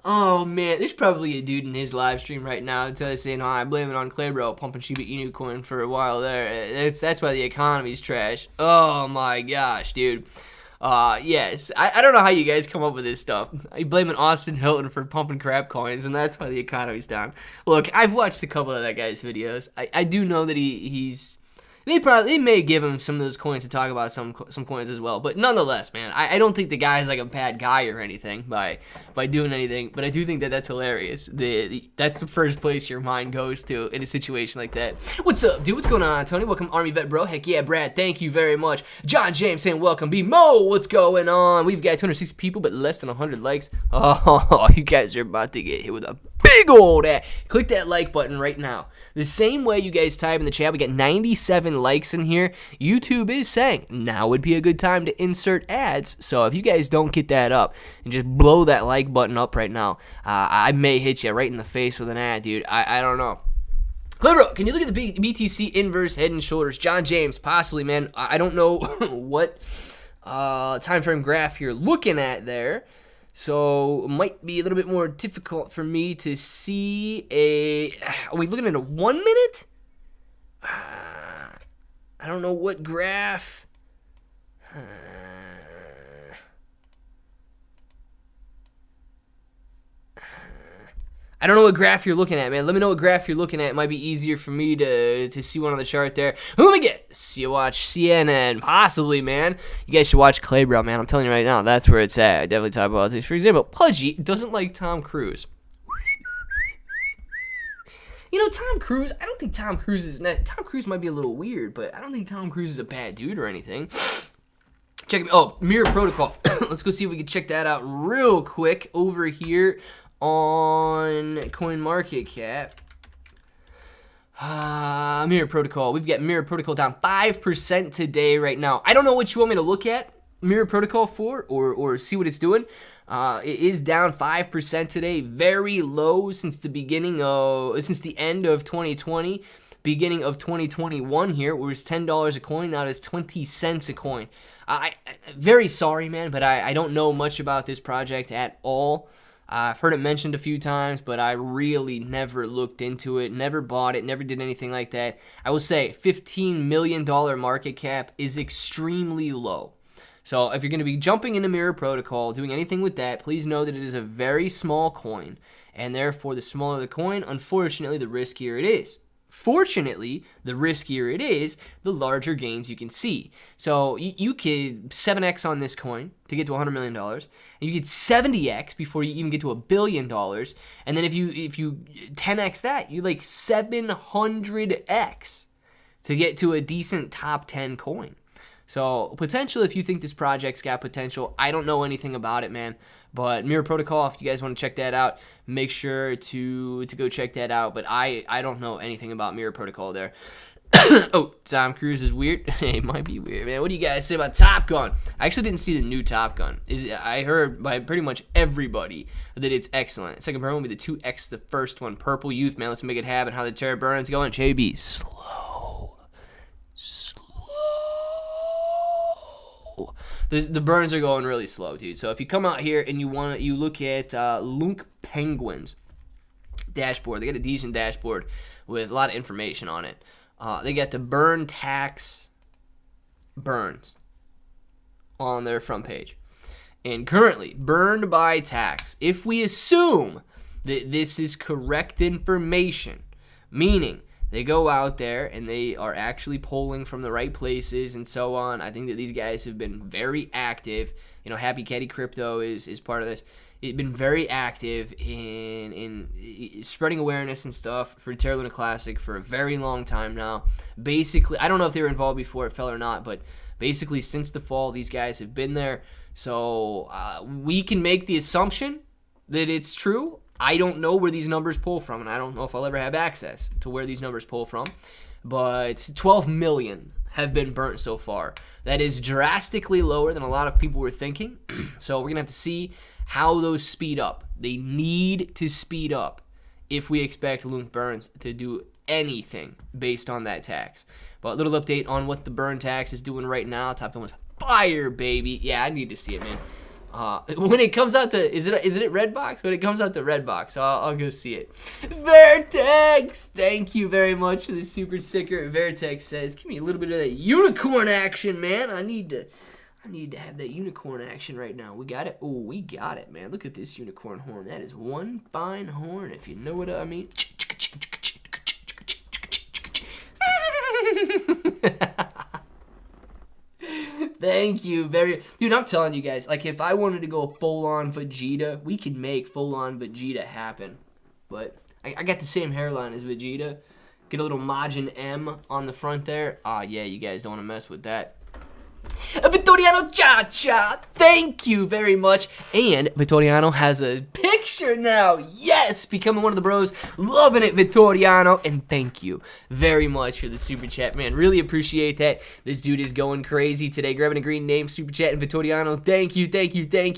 [SPEAKER 1] Oh man, there's probably a dude in his live stream right now saying, "Oh, I blame it on Claybro pumping Shiba Inu coin for a while there. That's why the economy's trash." Oh my gosh, dude. Yes. I don't know how you guys come up with this stuff. You blaming Austin Hilton for pumping crap coins, and that's why the economy's down. Look, I've watched a couple of that guy's videos. I do know that he's... They may give him some of those coins to talk about some coins as well, but nonetheless, man, I don't think the guy's like a bad guy or anything by doing anything, but I do think that that's hilarious. That's the first place your mind goes to in a situation like that. What's up, dude? What's going on, Tony? Welcome, Army Vet Bro. Heck yeah, Brad. Thank you very much. John James saying welcome. B Mo, what's going on? We've got 260 people, but less than 100 likes. Oh, you guys are about to get hit with a big old ad. Click that like button right now. The same way you guys type in the chat, we got 97 likes in here. YouTube is saying now would be a good time to insert ads. So if you guys don't get that up and just blow that like button up right now, I may hit you right in the face with an ad, dude. I don't know. Clever, can you look at the BTC inverse head and shoulders? John James, possibly, man. I don't know what time frame graph you're looking at there. So it might be a little bit more difficult for me to see are we looking at a 1 minute? I don't know what graph. I don't know what graph you're looking at, man. Let me know what graph you're looking at. It might be easier for me to see one on the chart there. Who am I get? See you watch CNN. Possibly, man. You guys should watch Claybro, man. I'm telling you right now, that's where it's at. I definitely talk about this. For example, Pudgy doesn't like Tom Cruise. You know, Tom Cruise, I don't think Tom Cruise is... Tom Cruise might be a little weird, but I don't think Tom Cruise is a bad dude or anything. Check me. Oh, Mirror Protocol. Let's go see if we can check that out real quick over here on CoinMarketCap. Mirror Protocol. We've got Mirror Protocol down 5% today right now. I don't know what you want me to look at Mirror Protocol for or see what it's doing. It is down 5% today. Very low since the end of 2020. Beginning of 2021 here, where it's $10 a coin. Now it's 20 cents a coin. I very sorry, man, but I don't know much about this project at all. I've heard it mentioned a few times, but I really never looked into it, never bought it, never did anything like that. I will say $15 million market cap is extremely low. So if you're going to be jumping into Mirror Protocol, doing anything with that, please know that it is a very small coin. And therefore, the smaller the coin, unfortunately, the riskier it is. Fortunately, the riskier it is, the larger gains you can see. So you could 7x on this coin to get to $100 million. And you get 70x before you even get to $1 billion. And then if you 10x that, you like 700x to get to a decent top 10 coin. So potential, if you think this project's got potential, I don't know anything about it, man. But Mirror Protocol, if you guys want to check that out, make sure to go check that out. But I don't know anything about Mirror Protocol there. Oh, Tom Cruise is weird. It might be weird, man. What do you guys say about Top Gun? I actually didn't see the new Top Gun. I heard by pretty much everybody that it's excellent. Second burn will be the 2X, the first one. Purple Youth, man. Let's make it happen. How the Terra burns going. JB, slow. The burns are going really slow, dude. So if you come out here and you look at LUNC Penguins dashboard, they got a decent dashboard with a lot of information on it. They got the burn tax burns on their front page. And currently, burned by tax, if we assume that this is correct information, meaning they go out there and they are actually polling from the right places and so on. I think that these guys have been very active. You know, Happy Caddy Crypto is part of this. It's been very active in spreading awareness and stuff for Terra Luna Classic for a very long time now. Basically, I don't know if they were involved before it fell or not, but basically since the fall, these guys have been there. So we can make the assumption that it's true. I don't know where these numbers pull from, and I don't know if I'll ever have access to where these numbers pull from. But 12 million have been burnt so far. That is drastically lower than a lot of people were thinking. So we're going to have to see how those speed up. They need to speed up if we expect LUNC burns to do anything based on that tax. But a little update on what the burn tax is doing right now. Top Gun was fire, baby. Yeah, I need to see it, man. When it comes out to, is it Redbox? When it comes out to Redbox, I'll go see it. Vertex, thank you very much for the super sticker. Vertex says, give me a little bit of that unicorn action, man. I need to have that unicorn action right now. We got it? Oh, we got it, man. Look at this unicorn horn. That is one fine horn, if you know what I mean. Thank you dude, I'm telling you guys, like if I wanted to go full-on Vegeta, we could make full-on Vegeta happen. But I got the same hairline as Vegeta. Get a little Majin M on the front there. Yeah, you guys don't want to mess with that. Vittoriano Cha-Cha, thank you very much. And Vittoriano has a picture now. Yes, becoming one of the bros. Loving it, Vittoriano. And thank you very much for the super chat, man. Really appreciate that. This dude is going crazy today. Grabbing a green name, super chat, and Vittoriano. Thank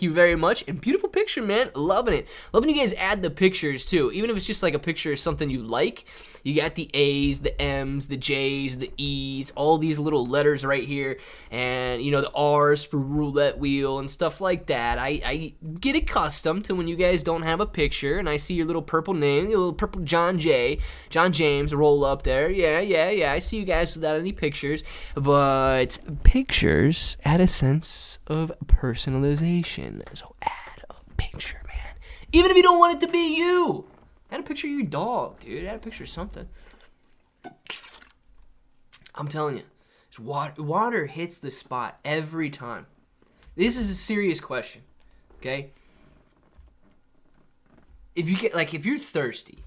[SPEAKER 1] you very much. And beautiful picture, man. Loving it. Loving you guys add the pictures, too. Even if it's just like a picture of something you like. You got the A's, the M's, the J's, the E's, all these little letters right here. And, you know, the R's for roulette wheel and stuff like that. I get accustomed to when you guys don't have a picture and I see your little purple name, your little purple John James roll up there. Yeah. I see you guys without any pictures. But pictures add a sense of personalization. So add a picture, man. Even if you don't want it to be you. Add a picture of your dog, dude. Add a picture of something. I'm telling you, water hits the spot every time. This is a serious question, okay? If you're thirsty,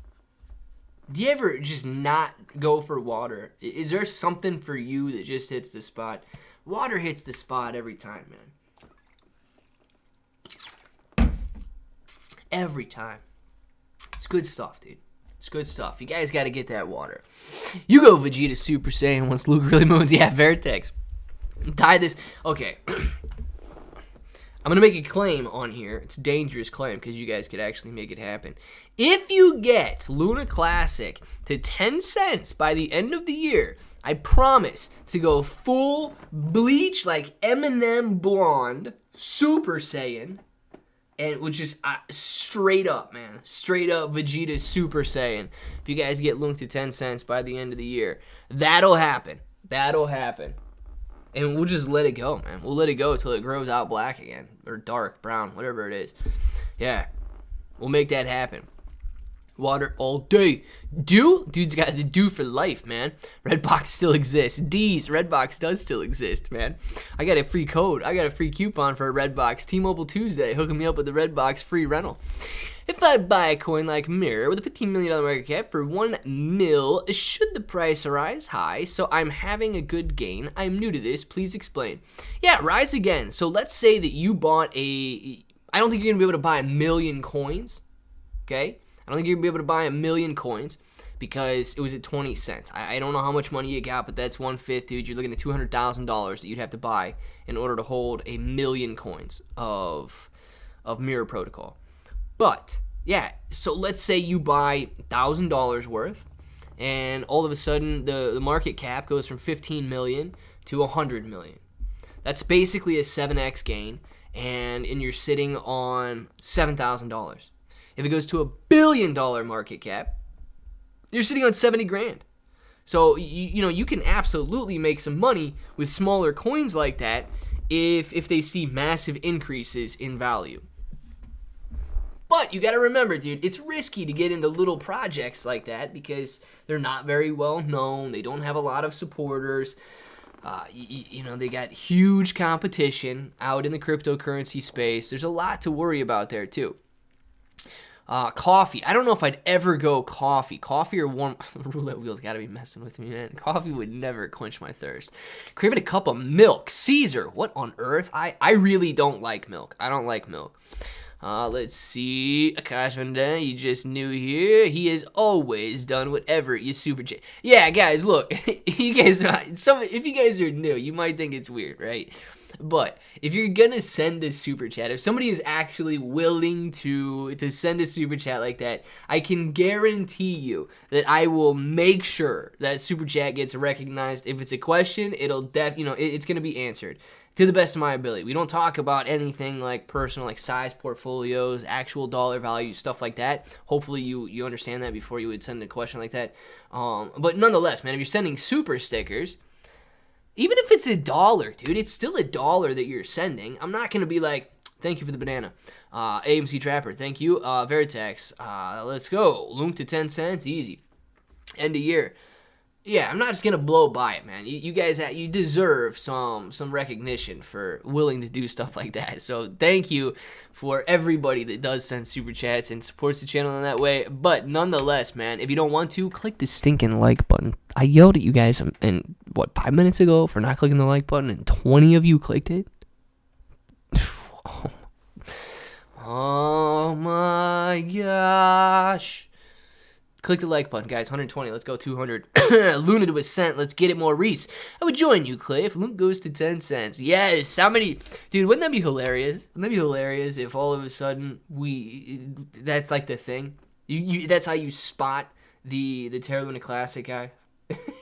[SPEAKER 1] do you ever just not go for water? Is there something for you that just hits the spot? Water hits the spot every time, man. Every time. It's good stuff, dude. It's good stuff. You guys got to get that water. You go Vegeta Super Saiyan once Luke really moves. Yeah, Vertex. Tie this. Okay. I'm going to make a claim on here. It's a dangerous claim because you guys could actually make it happen. If you get Luna Classic to 10 cents by the end of the year, I promise to go full bleach like Eminem blonde, Super Saiyan, and it was just straight up, man. Straight up Vegeta Super Saiyan. If you guys get Lunk to 10 cents by the end of the year, that'll happen. That'll happen. And we'll just let it go, man. We'll let it go until it grows out black again. Or dark, brown, whatever it is. Yeah. We'll make that happen. Water all day. Dude's got the do for life, man. Redbox still exists. D's, Redbox does still exist, man. I got a free code. I got a free coupon for a Redbox. T-Mobile Tuesday. Hooking me up with the Redbox free rental. If I buy a coin like Mirror with a $15 million market cap for 1 mil, should the price rise high? So I'm having a good gain. I'm new to this. Please explain. Yeah, rise again. So let's say that you bought I don't think you're going to be able to buy 1 million coins. Okay? I don't think you're going to be able to buy 1 million coins because it was at 20 cents. I don't know how much money you got, but that's 1/5, dude. You're looking at $200,000 that you'd have to buy in order to hold 1 million coins of Mirror Protocol. But, yeah, so let's say you buy $1,000 worth, and all of a sudden the market cap goes from 15 million to 100 million. That's basically a 7x gain, and you're sitting on $7,000. If it goes to $1 billion market cap, you're sitting on 70 grand. So, you can absolutely make some money with smaller coins like that if they see massive increases in value. But you got to remember, dude, it's risky to get into little projects like that because they're not very well known. They don't have a lot of supporters. They got huge competition out in the cryptocurrency space. There's a lot to worry about there, too. Coffee. I don't know if I'd ever go coffee. Coffee or warm roulette wheels got to be messing with me, man. Coffee would never quench my thirst. Craving a cup of milk. Caesar. What on earth? I really don't like milk. I don't like milk. Let's see. Akash Vanden, you just new here. He has always done whatever you super chat. Yeah, guys, look. If you guys are new, you might think it's weird, right? But if you're gonna send a super chat, if somebody is actually willing to send a super chat like that, I can guarantee you that I will make sure that super chat gets recognized. If it's a question, it's gonna be answered to the best of my ability. We don't talk about anything like personal, like size portfolios, actual dollar value, stuff like that. Hopefully you understand that before you would send a question like that. But nonetheless, man, if you're sending super stickers, even if it's $1, dude, it's still $1 that you're sending. I'm not going to be like, thank you for the banana. AMC Trapper, thank you. Vertex, let's go. Lunk to 10 cents, easy. End of year. Yeah, I'm not just going to blow by it, man. You guys, you deserve some recognition for willing to do stuff like that. So thank you for everybody that does send super chats and supports the channel in that way. But nonetheless, man, if you don't want to, click the stinking like button. I yelled at you guys 5 minutes ago for not clicking the like button, and 20 of you clicked it? Oh my gosh. Click the like button, guys. 120. Let's go 200. Luna to a cent. Let's get it more. Reese, I would join you, Clay, if Lunk goes to 10 cents. Yes. How many? Dude, wouldn't that be hilarious? Wouldn't that be hilarious if all of a sudden that's like the thing? That's how you spot the Terra Luna Classic guy.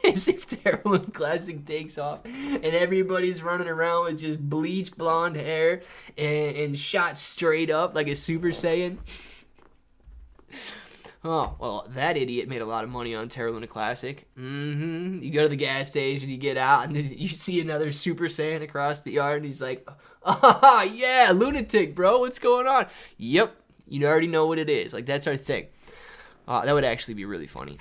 [SPEAKER 1] As if Terra Luna Classic takes off and everybody's running around with just bleached blonde hair and shot straight up like a Super Saiyan. Oh, well, that idiot made a lot of money on Terra Luna Classic. You go to the gas station, you get out, and you see another Super Saiyan across the yard, and he's like, yeah, lunatic, bro, what's going on? Yep, you already know what it is. Like, that's our thing. That would actually be really funny.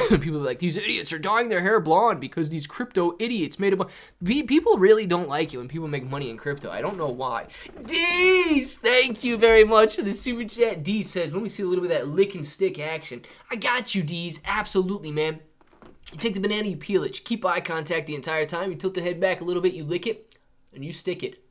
[SPEAKER 1] People are like, these idiots are dyeing their hair blonde because these crypto idiots made people really don't like it when people make money in crypto. I don't know why. Deez, thank you very much for the super chat. Deez says, let me see a little bit of that lick and stick action. I got you, Deez. Absolutely, man. You take the banana, you peel it. You keep eye contact the entire time. You tilt the head back a little bit, you lick it, and you stick it.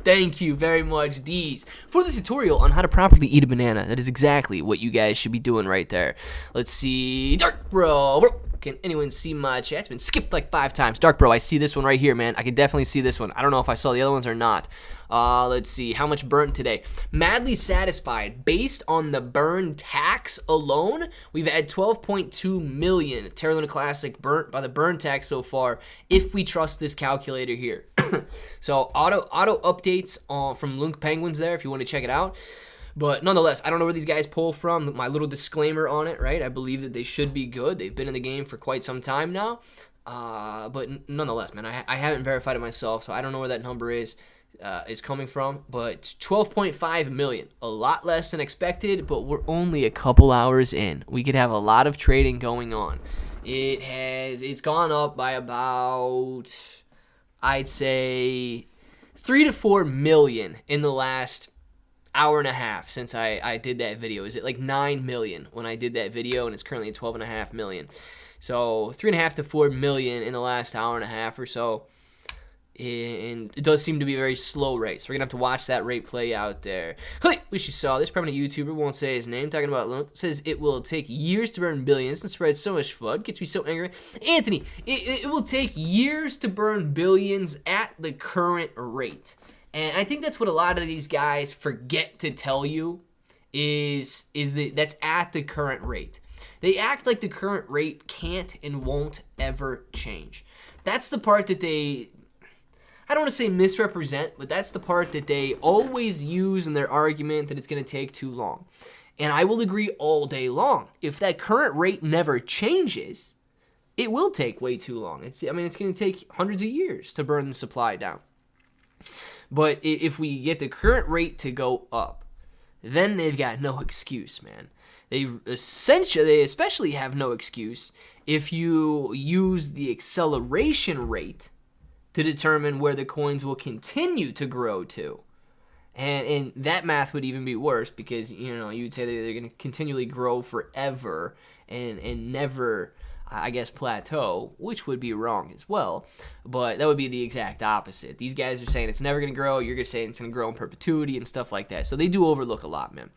[SPEAKER 1] Thank you very much, D's, for the tutorial on how to properly eat a banana. That is exactly what you guys should be doing right there. Let's see. Dark Bro. Can anyone see my chat? It's been skipped like 5 times. Dark Bro, I see this one right here, man. I can definitely see this one. I don't know if I saw the other ones or not. Let's see. How much burnt today? Madly satisfied. Based on the burn tax alone, we've had 12.2 million Terra Luna Classic burnt by the burn tax so far, if we trust this calculator here. So auto updates from LUNC Penguins there if you want to check it out. But nonetheless, I don't know where these guys pull from. My little disclaimer on it, right? I believe that they should be good. They've been in the game for quite some time now. But nonetheless, man, I haven't verified it myself, so I don't know where that number is coming from. But 12.5 million, a lot less than expected, but we're only a couple hours in. We could have a lot of trading going on. It's gone up by about, I'd say, 3 to 4 million in the last hour and a half since I did that video. Is it like 9 million when I did that video, and it's currently at 12.5 million. So 3.5 to 4 million in the last hour and a half or so. And it does seem to be a very slow rate, so we're gonna have to watch that rate play out there. Hey, wish you saw this. Prominent YouTuber, won't say his name, talking about LUNC, says it will take years to burn billions and spread so much FUD. Gets me so angry. Anthony, it will take years to burn billions at the current rate. And I think that's what a lot of these guys forget to tell you is that that's at the current rate. They act like the current rate can't and won't ever change. That's the part that they, I don't want to say misrepresent, but that's the part that they always use in their argument that it's going to take too long. And I will agree all day long. If that current rate never changes, it will take way too long. It's going to take hundreds of years to burn the supply down. But if we get the current rate to go up, then they've got no excuse, man. They especially have no excuse if you use the acceleration rate to determine where the coins will continue to grow to. And that math would even be worse because, you would say that they're going to continually grow forever and never, I guess, plateau, which would be wrong as well. But that would be the exact opposite. These guys are saying it's never going to grow. You're going to say it's going to grow in perpetuity and stuff like that. So they do overlook a lot, man.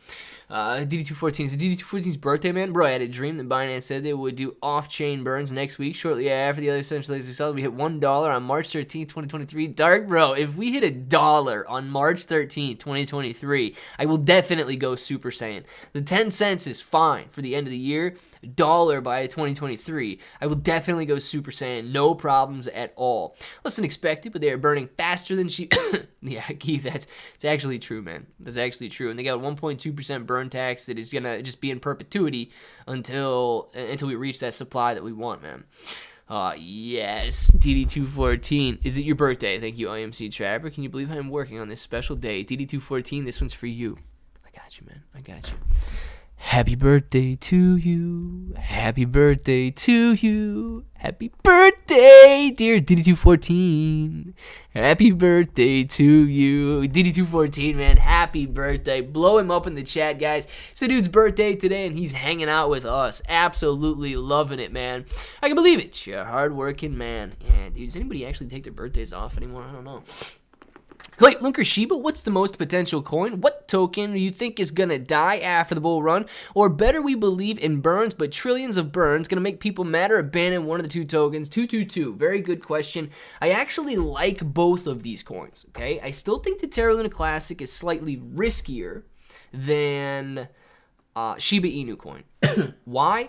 [SPEAKER 1] DD214 is DD214's birthday, man. Bro, I had a dream that Binance said they would do off-chain burns next week, shortly after the other centralized sellers. We hit $1 on March 13th, 2023. Dark, bro, if we hit $1 on March 13th, 2023, I will definitely go Super Saiyan. The 10 cents is fine for the end of the year. $1 by 2023, I will definitely go Super Saiyan. No problems at all. Less than expected, but they are burning faster than she. Yeah, Keith, that's actually true, man. That's actually true. And they got 1.2% burn tax that is gonna just be in perpetuity until we reach that supply that we want, man. Yes, DD214. Is it your birthday? Thank you, AMC Trapper. Can you believe I'm working on this special day? DD214, this one's for you. I got you, man. I got you. Happy birthday to you. Happy birthday to you. Happy birthday, dear DD214. Happy birthday to you. DD214, man, happy birthday. Blow him up in the chat, guys. It's the dude's birthday today, and he's hanging out with us. Absolutely loving it, man. I can believe it. You're a hard-working man. Yeah, dude, does anybody actually take their birthdays off anymore? I don't know. Wait, Lunker Shiba, what's the most potential coin? What token do you think is going to die after the bull run? Or better, we believe in burns, but trillions of burns going to make people mad or abandon one of the two tokens? 222, very good question. I actually like both of these coins, okay? I still think the Terra Luna Classic is slightly riskier than Shiba Inu coin. Why?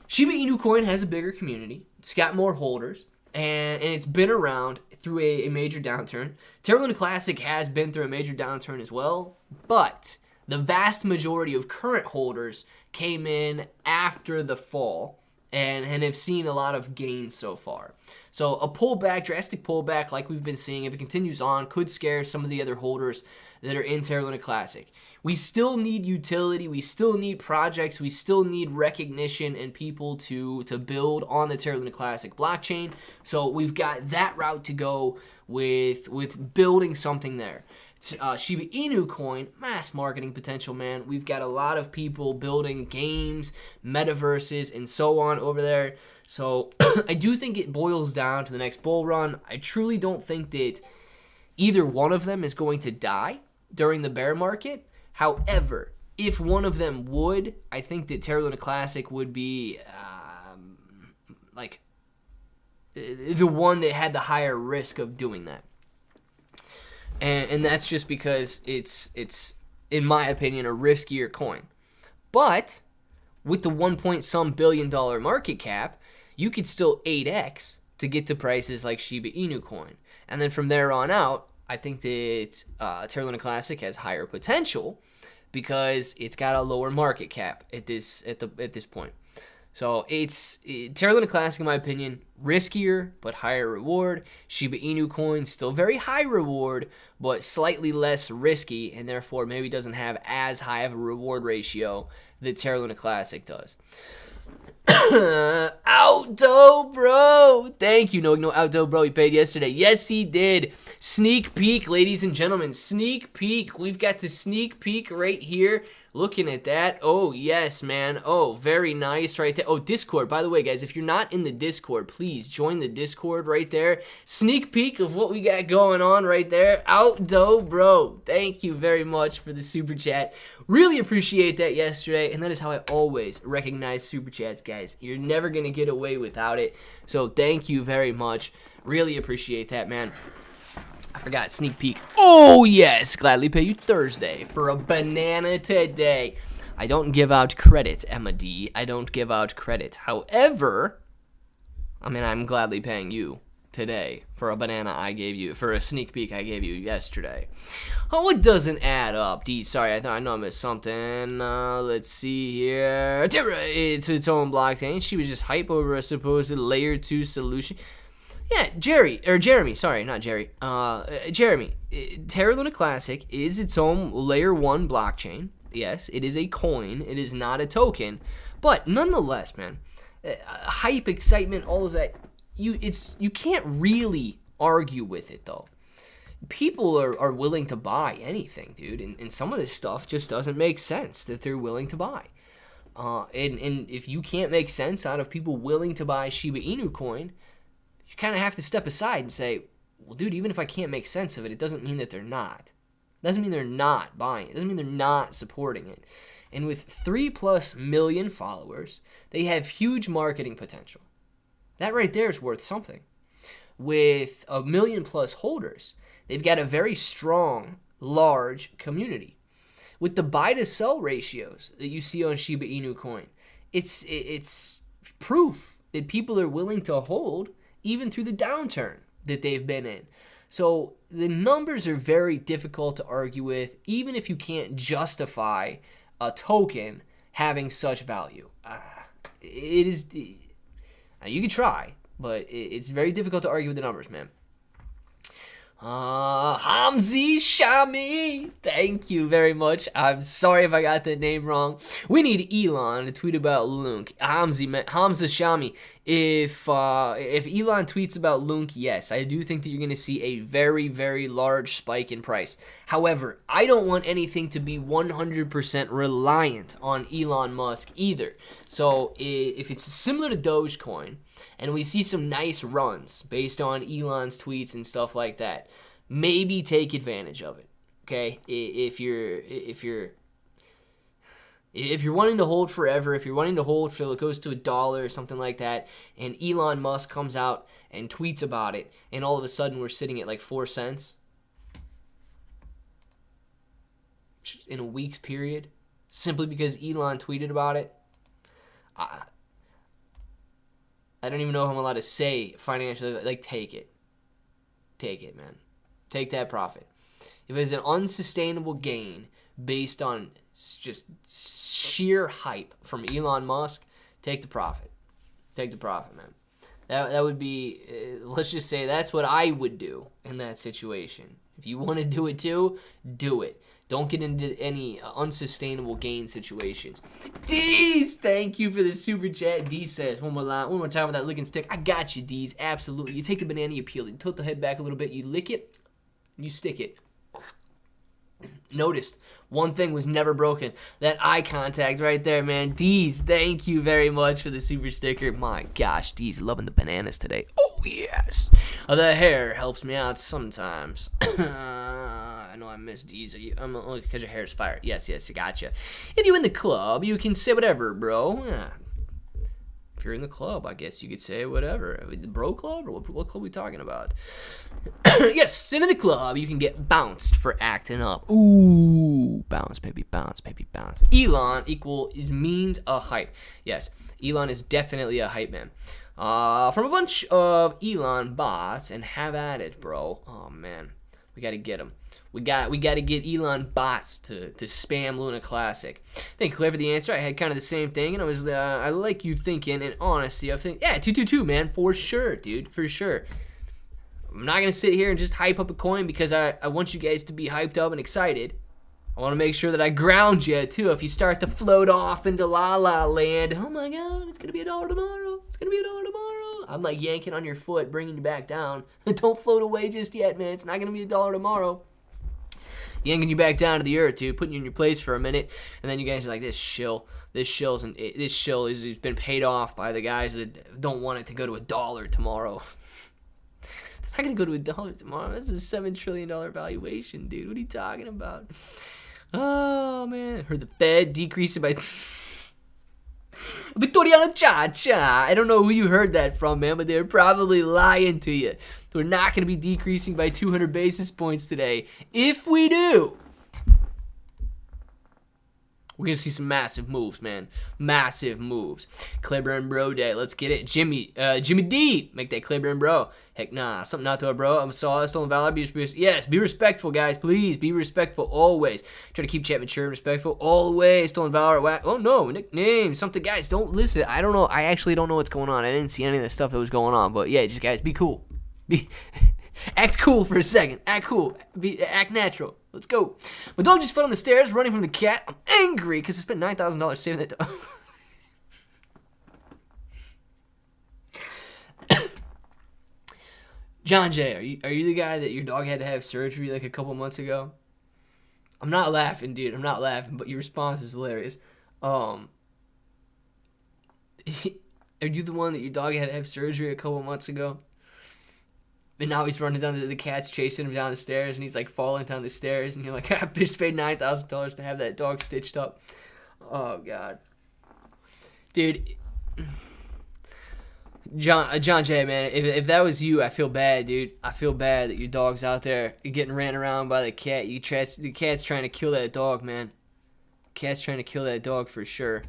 [SPEAKER 1] Shiba Inu coin has a bigger community. It's got more holders, and it's been around through a major downturn. Terra Luna Classic has been through a major downturn as well, but the vast majority of current holders came in after the fall and have seen a lot of gains so far. So a pullback, drastic pullback like we've been seeing, if it continues on, could scare some of the other holders that are in Terra Luna Classic. We still need utility, we still need projects, we still need recognition and people to build on the Terra Luna Classic blockchain. So we've got that route to go with building something there. Shiba Inu coin, mass marketing potential, man. We've got a lot of people building games, metaverses, and so on over there. So I do think it boils down to the next bull run. I truly don't think that either one of them is going to die during the bear market. However, if one of them would, I think that Terra Luna Classic would be like the one that had the higher risk of doing that. And that's just because it's in my opinion a riskier coin. But with the 1 billion dollar market cap, you could still 8x to get to prices like Shiba Inu coin. And then from there on out, I think that Terra Luna Classic has higher potential because it's got a lower market cap at this point. So it's Terra Luna Classic, in my opinion, riskier but higher reward. Shiba Inu coin, still very high reward, but slightly less risky, and therefore maybe doesn't have as high of a reward ratio that Terra Luna Classic does. Outdo bro, thank you. No Outdo bro, he paid yesterday. Yes, he did. Sneak peek, ladies and gentlemen, sneak peek. We've got the sneak peek right here. Looking at that. Oh, yes, man. Oh, very nice right there. Oh, Discord. By the way, guys, if you're not in the Discord, please join the Discord right there. Sneak peek of what we got going on right there. Outdo bro. Thank you very much for the super chat. Really appreciate that yesterday. And that is how I always recognize super chats, guys. You're never going to get away without it. So thank you very much. Really appreciate that, man. I forgot, sneak peek. Oh, yes. Gladly pay you Thursday for a banana today. I don't give out credit, Emma D. I don't give out credit. However, I'm gladly paying you today for a banana I gave you, for a sneak peek I gave you yesterday. Oh, it doesn't add up. D, sorry, I know I missed something. Let's see here. Terra, it's its own blockchain. She was just hype over a supposed layer 2 solution. Yeah, Jeremy, not Jerry. Jeremy, Terra Luna Classic is its own layer 1 blockchain. Yes, it is a coin. It is not a token. But nonetheless, man, hype, excitement, all of that, you can't really argue with it, though. People are willing to buy anything, dude, and some of this stuff just doesn't make sense that they're willing to buy. And if you can't make sense out of people willing to buy Shiba Inu coin, you kind of have to step aside and say, well, dude, even if I can't make sense of it, it doesn't mean that they're not. It doesn't mean they're not buying it. It doesn't mean they're not supporting it. And with 3+ million followers, they have huge marketing potential. That right there is worth something. With 1 million+ holders, they've got a very strong, large community. With the buy to sell ratios that you see on Shiba Inu coin, it's proof that people are willing to hold even through the downturn that they've been in. So the numbers are very difficult to argue with, even if you can't justify a token having such value. It is, you can try, but it's very difficult to argue with the numbers, man. Hamzi Shami, thank you very much. I'm sorry if I got the name wrong. We need Elon to tweet about LUNC. Hamza Shami, if Elon tweets about LUNC, yes, I do think that you're going to see a very, very large spike in price. However, I don't want anything to be 100% reliant on Elon Musk either. So if it's similar to Dogecoin, and we see some nice runs based on Elon's tweets and stuff like that, maybe take advantage of it. Okay, if you're wanting to hold forever, if you're wanting to hold till it goes to $1 or something like that, and Elon Musk comes out and tweets about it, and all of a sudden we're sitting at like 4 cents in a week's period, simply because Elon tweeted about it. I don't even know if I'm allowed to say financially, like, take it. Take it, man. Take that profit. If it's an unsustainable gain based on just sheer hype from Elon Musk, take the profit. Take the profit, man. That would be, let's just say that's what I would do in that situation. If you want to do it too, do it. Don't get into any unsustainable gain situations. Deez, thank you for the super chat. Deez says, one more time with that licking stick. I got you, Deez, absolutely. You take the banana, you peel it, you tilt the head back a little bit, you lick it, you stick it. Noticed One thing was never broken. That eye contact right there, man. Deez, thank you very much for the super sticker. My gosh, Deez, loving the bananas today. Oh, yes. The hair helps me out sometimes. I know I missed Deez. Because your hair is fire. Yes, I gotcha. If you in the club, you can say whatever, bro. Yeah. If you're in the club, I guess you could say whatever. The bro club? Or what club are we talking about? Yes, in the club, you can get bounced for acting up. Ooh, bounce, baby, bounce, baby, bounce. Elon means a hype. Yes, Elon is definitely a hype man. From a bunch of Elon bots, and have at it, bro. Oh, man, we got to get them. We got to get Elon bots to spam Luna Classic. Thank you, Claire, for the answer. I had kind of the same thing, and I like you thinking, and honestly, I think, yeah, 222, man, for sure, dude, for sure. I'm not going to sit here and just hype up a coin because I want you guys to be hyped up and excited. I want to make sure that I ground you, too. If you start to float off into la-la land, oh, my God, it's going to be $1 tomorrow. It's going to be $1 tomorrow. I'm like yanking on your foot, bringing you back down. Don't float away just yet, man. It's not going to be $1 tomorrow. Yanking you back down to the earth, dude, putting you in your place for a minute, and then you guys are like, this shill has been paid off by the guys that don't want it to go to $1 tomorrow. It's not going to go to $1 tomorrow. That's a $7 trillion valuation, dude. What are you talking about? Oh, man. Heard the Fed decreasing by... Victoriano Cha-Cha. I don't know who you heard that from, man, but they're probably lying to you. We're not going to be decreasing by 200 basis points today. If we do, we're going to see some massive moves, man. Massive moves. Claiborne Bro Day. Let's get it. Jimmy D. Make that Claiborne Bro. Heck nah. Something not to a bro. I'm sorry. Stolen valor. Yes, be respectful, guys. Please be respectful always. Try to keep chat mature and respectful always. Stolen valor. Oh, no. Nickname. Something, guys. Don't listen. I don't know. I actually don't know what's going on. I didn't see any of the stuff that was going on. But yeah, just guys, be cool. Act cool for a second. Act cool. Act natural. Let's go. My dog just fell on the stairs, running from the cat. I'm angry because I spent $9,000 saving that dog. John J, are you the guy that your dog had to have surgery like a couple months ago? I'm not laughing, dude. I'm not laughing, but your response is hilarious. Are you the one that your dog had to have surgery a couple months ago? And now he's running down, the cat's chasing him down the stairs, and he's like falling down the stairs, and you're like, I just paid $9,000 to have that dog stitched up. Oh, God. Dude. John J, man, if that was you, I feel bad, dude. I feel bad that your dog's out there getting ran around by the cat. The cat's trying to kill that dog, man. Cat's trying to kill that dog for sure.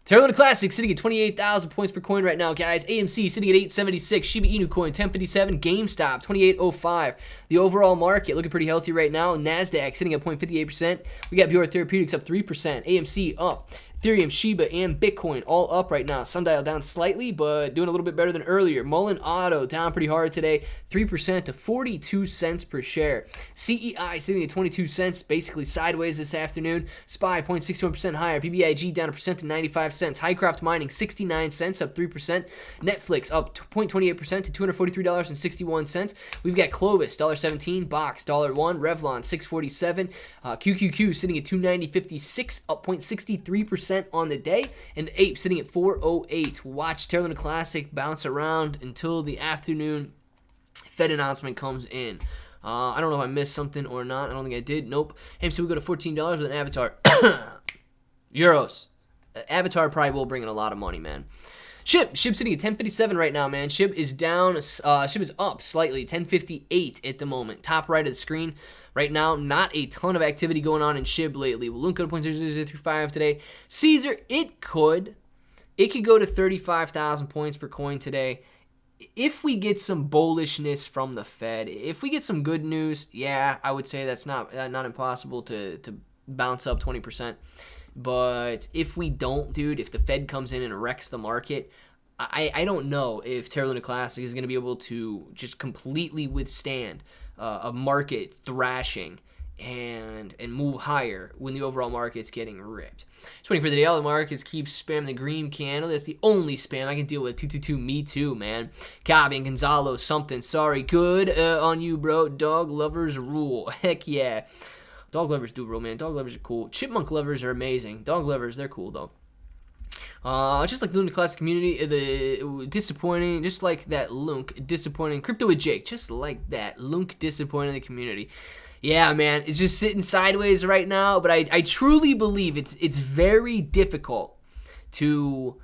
[SPEAKER 1] Terra Luna Classic sitting at 28,000 points per coin right now, guys. AMC sitting at 876. Shiba Inu coin 1057. GameStop 2805. The overall market looking pretty healthy right now. Nasdaq sitting at 0.58%. We got Bureau Therapeutics up 3%. AMC up. Ethereum, Shiba, and Bitcoin all up right now. Sundial down slightly, but doing a little bit better than earlier. Mullen Auto down pretty hard today, 3% to 42 cents per share. CEI sitting at 22 cents, basically sideways this afternoon. SPY 0.61% higher. PBIG down 1% to 95 cents. Highcroft Mining 69 cents, up 3%. Netflix up 0.28% to $243.61. We've got Clovis, $1.17. Box, $1. Revlon, $6.47. QQQ sitting at $290.56, up 0.63% on the day, and Ape sitting at 408. Watch Terra Luna Classic bounce around until the afternoon Fed announcement comes in. I don't know if I missed something or not. I don't think I did. Nope. AMC will go to $14 with an avatar. Euros. Avatar probably will bring in a lot of money, man. Shib sitting at 1057 right now, man. Shib is down. Shib is up slightly, 1058 at the moment. Top right of the screen. Right now, not a ton of activity going on in Shib lately. Will LUNC go to 0.0035 today? Caesar, it could go to 35,000 points per coin today. If we get some bullishness from the Fed, if we get some good news, yeah, I would say that's not impossible to bounce up 20%. But if we don't, dude, if the Fed comes in and wrecks the market, I don't know if Terra Luna Classic is going to be able to just completely withstand a market thrashing and move higher when the overall market's getting ripped. Just waiting for the daily markets keep spamming the green candle. That's the only spam I can deal with. 222, me too, man. Cabi and Gonzalo, something. Sorry. Good on you, bro. Dog lovers rule. Heck yeah. Dog livers do roll, man. Dog livers are cool. Chipmunk livers are amazing. Dog livers, they're cool though. Just like Luna Classic community, the disappointing, just like that LUNC, disappointing. Crypto with Jake, just like that. LUNC disappointing the community. Yeah, man, it's just sitting sideways right now, but I truly believe it's very difficult to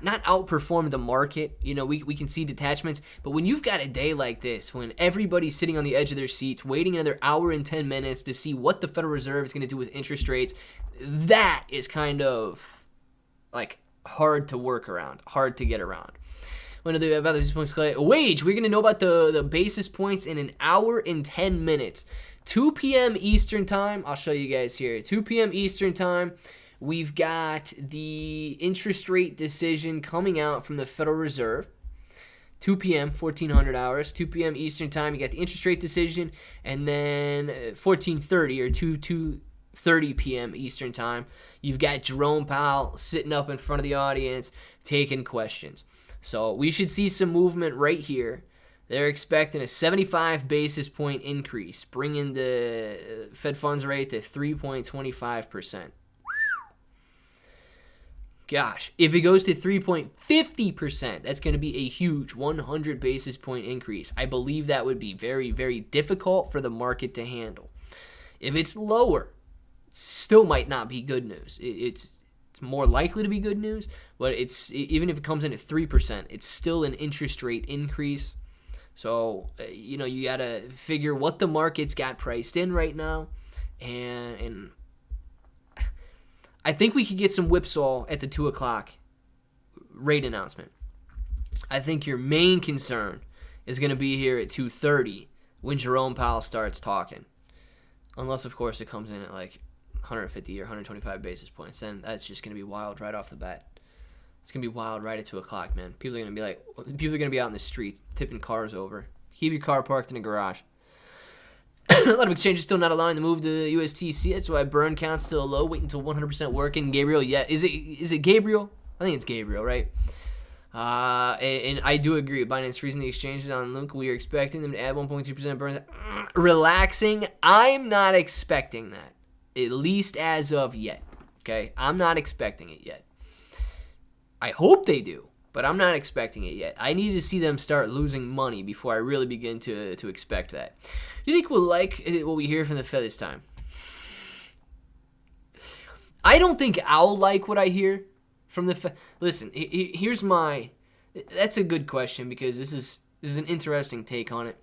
[SPEAKER 1] not outperform the market. You know, we can see detachments, but when you've got a day like this, when everybody's sitting on the edge of their seats, waiting another hour and 10 minutes to see what the Federal Reserve is going to do with interest rates, that is kind of like hard to work around, hard to get around. One of the other basis points, wage. We're gonna know about the basis points in an hour and 10 minutes. 2 p.m. Eastern time. I'll show you guys here. 2 p.m. Eastern time. We've got the interest rate decision coming out from the Federal Reserve. 2 p.m., 1400 hours. 2 p.m. Eastern time. You got the interest rate decision, and then 1430 or 2:30 p.m. Eastern time. You've got Jerome Powell sitting up in front of the audience taking questions. So we should see some movement right here. They're expecting a 75 basis point increase, bringing the Fed funds rate to 3.25%. Gosh, if it goes to 3.50%, that's going to be a huge 100 basis point increase. I believe that would be very, very difficult for the market to handle. If it's lower, still might not be good news. It's more likely to be good news, but even if it comes in at 3%, it's still an interest rate increase. So, you got to figure what the market's got priced in right now, and I think we could get some whipsaw at the 2 o'clock rate announcement. I think your main concern is going to be here at 2:30 when Jerome Powell starts talking, unless, of course, it comes in at like 150 or 125 basis points, then that's just going to be wild right off the bat. It's going to be wild right at 2 o'clock, man. People are going to be out in the streets, tipping cars over. Keep your car parked in a garage. A lot of exchanges still not allowing the move to USTC. That's why burn count's still low. Wait until 100% working. Gabriel, yeah. Is it Gabriel? I think it's Gabriel, right? And I do agree with Binance freezing the exchanges on LUNC. We are expecting them to add 1.2% burns. Relaxing. I'm not expecting that. At least as of yet, okay? I'm not expecting it yet. I hope they do, but I'm not expecting it yet. I need to see them start losing money before I really begin to expect that. Do you think we'll like what we hear from the Fed this time? I don't think I'll like what I hear from the Fed. Listen, here's my... That's a good question because this is an interesting take on it.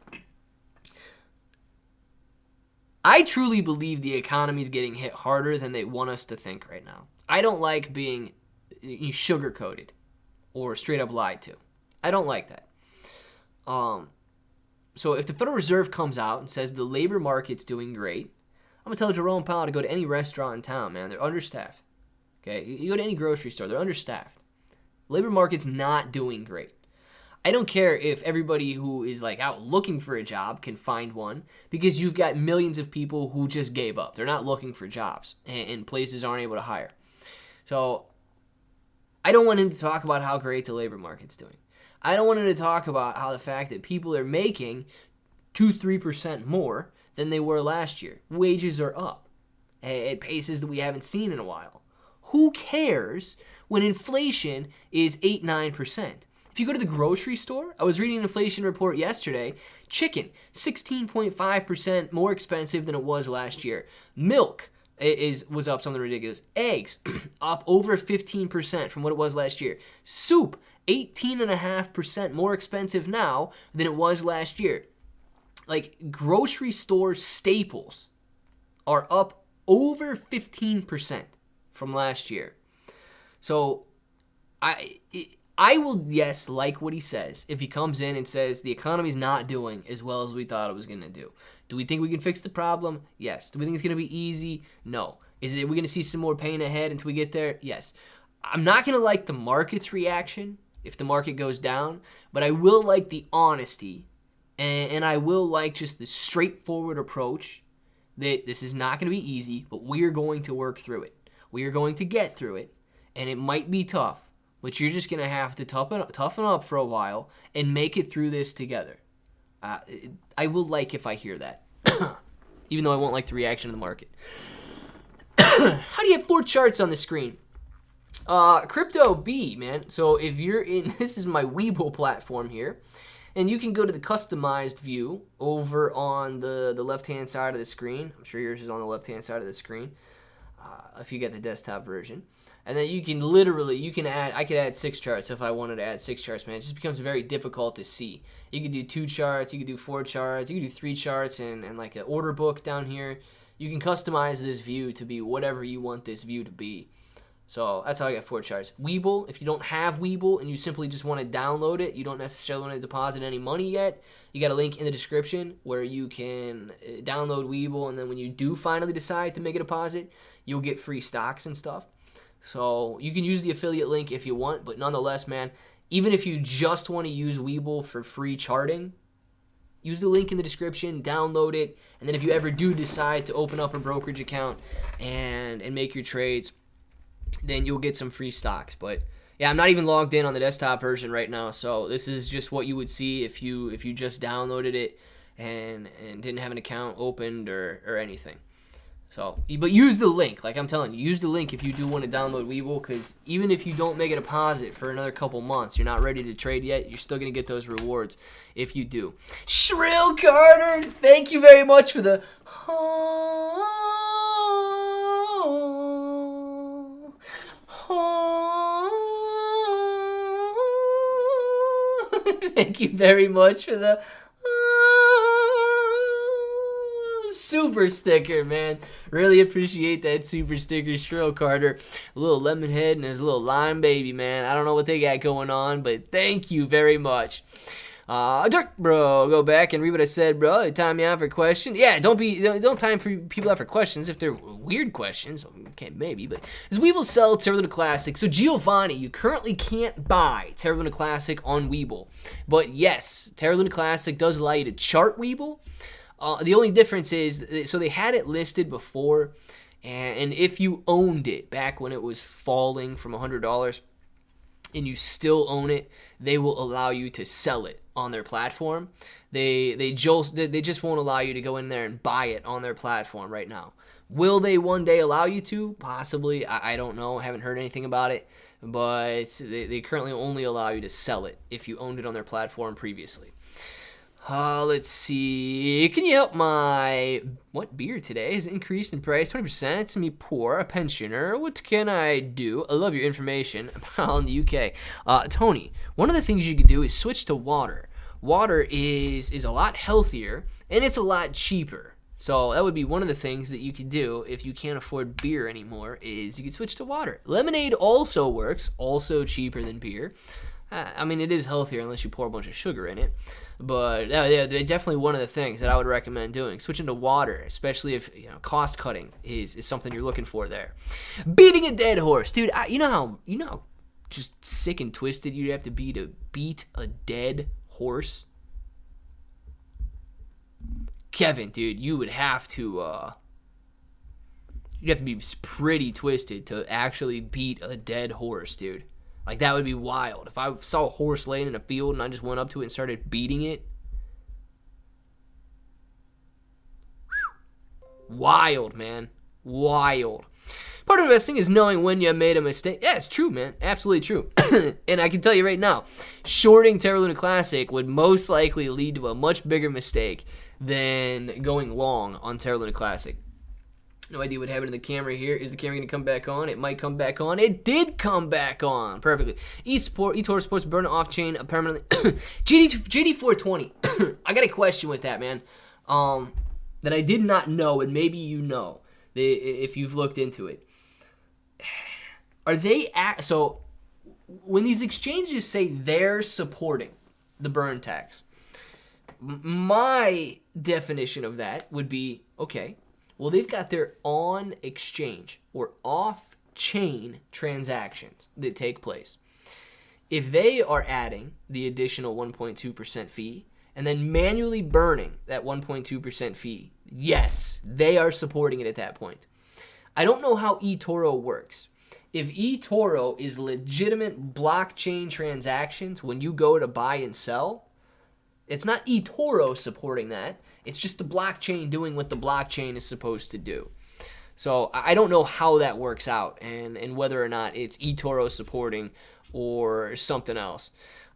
[SPEAKER 1] I truly believe the economy is getting hit harder than they want us to think right now. I don't like being sugar-coated or straight up lied to. I don't like that. So if the Federal Reserve comes out and says the labor market's doing great, I'm going to tell Jerome Powell to go to any restaurant in town, man. They're understaffed. Okay? You go to any grocery store, they're understaffed. Labor market's not doing great. I don't care if everybody who is like out looking for a job can find one, because you've got millions of people who just gave up. They're not looking for jobs, and places aren't able to hire. So I don't want him to talk about how great the labor market's doing. I don't want him to talk about how the fact that people are making 2-3% more than they were last year. Wages are up at paces that we haven't seen in a while. Who cares when inflation is 8-9%? If you go to the grocery store, I was reading an inflation report yesterday. Chicken, 16.5% more expensive than it was last year. Milk was up something ridiculous. Eggs, up over 15% from what it was last year. Soup, 18.5% more expensive now than it was last year. Like, grocery store staples are up over 15% from last year. So, I will, yes, like what he says if he comes in and says the economy's not doing as well as we thought it was going to do. Do we think we can fix the problem? Yes. Do we think it's going to be easy? No. Are we going to see some more pain ahead until we get there? Yes. I'm not going to like the market's reaction if the market goes down, but I will like the honesty, and I will like just the straightforward approach that this is not going to be easy, but we are going to work through it. We are going to get through it, and it might be tough, but you're just going to have to toughen up for a while and make it through this together. I will like if I hear that. even though I won't like the reaction of the market. How do you have 4 charts on the screen? Crypto B, man. So if you're in, this is my Webull platform here, and you can go to the customized view over on the left-hand side of the screen. I'm sure yours is on the left-hand side of the screen if you get the desktop version. And then you can literally, I could add 6 charts if I wanted to add 6 charts, man. It just becomes very difficult to see. You could do 2 charts, you could do 4 charts, you could do 3 charts and like an order book down here. You can customize this view to be whatever you want this view to be. So that's how I got 4 charts. Webull, if you don't have Webull and you simply just want to download it, you don't necessarily want to deposit any money yet, you got a link in the description where you can download Webull, and then when you do finally decide to make a deposit, you'll get free stocks and stuff. So you can use the affiliate link if you want, but nonetheless, man, even if you just want to use Webull for free charting, use the link in the description, download it, and then if you ever do decide to open up a brokerage account and make your trades, then you'll get some free stocks. But yeah, I'm not even logged in on the desktop version right now, so this is just what you would see if you just downloaded it and didn't have an account opened or anything. So, but use the link, like I'm telling you, use the link if you do want to download Webull, because even if you don't make a deposit for another couple months, you're not ready to trade yet, you're still going to get those rewards if you do. Shrill Carter, thank you very much for the... Thank you very much for the... super sticker, man. Really appreciate that super sticker, Shrill Carter. A little lemon head and there's a little lime baby, man. I don't know what they got going on, but thank you very much. Dirk, bro, go back and read what I said, bro. Time me out for a question. Yeah, don't time for people out for questions if they're weird questions. Okay, maybe, but as we will sell Terra Luna Classic. So Giovanni, you currently can't buy Terra Luna Classic on Webull, but yes, Terra Luna Classic does allow you to chart Webull. The only difference is, so they had it listed before, and if you owned it back when it was falling from $100 and you still own it, they will allow you to sell it on their platform. They just won't allow you to go in there and buy it on their platform right now. Will they one day allow you to? Possibly. I don't know. I haven't heard anything about it, but they currently only allow you to sell it if you owned it on their platform previously. Let's see. Can you help my... What beer today has increased in price 20%? Me poor, a pensioner. What can I do? I love your information. I'm all in the UK. Tony, one of the things you could do is switch to water. Water is a lot healthier, and it's a lot cheaper. So that would be one of the things that you could do if you can't afford beer anymore, is you could switch to water. Lemonade also works, also cheaper than beer. I mean, it is healthier unless you pour a bunch of sugar in it. But yeah, they're definitely one of the things that I would recommend doing. Switching to water, especially if cost cutting is something you're looking for there. Beating a dead horse, dude. You know how just sick and twisted you'd have to be to beat a dead horse. Kevin, dude, you would have to. You'd have to be pretty twisted to actually beat a dead horse, dude. Like, that would be wild. If I saw a horse laying in a field and I just went up to it and started beating it. Wild, man. Wild. Part of investing is knowing when you made a mistake. Yeah, it's true, man. Absolutely true. And I can tell you right now, shorting Terra Luna Classic would most likely lead to a much bigger mistake than going long on Terra Luna Classic. No idea what happened to the camera here. Is the camera going to come back on? It might come back on. It did come back on. Perfectly. eToro Sports burn off-chain permanently. GD420. I got a question with that, man. That I did not know, and maybe you know, if you've looked into it. Are they... So, when these exchanges say they're supporting the burn tax, my definition of that would be, okay, well, they've got their on-exchange or off-chain transactions that take place. If they are adding the additional 1.2% fee and then manually burning that 1.2% fee, yes, they are supporting it at that point. I don't know how eToro works. If eToro is legitimate blockchain transactions when you go to buy and sell, it's not eToro supporting that. It's just the blockchain doing what the blockchain is supposed to do. So I don't know how that works out and whether or not it's eToro supporting or something else.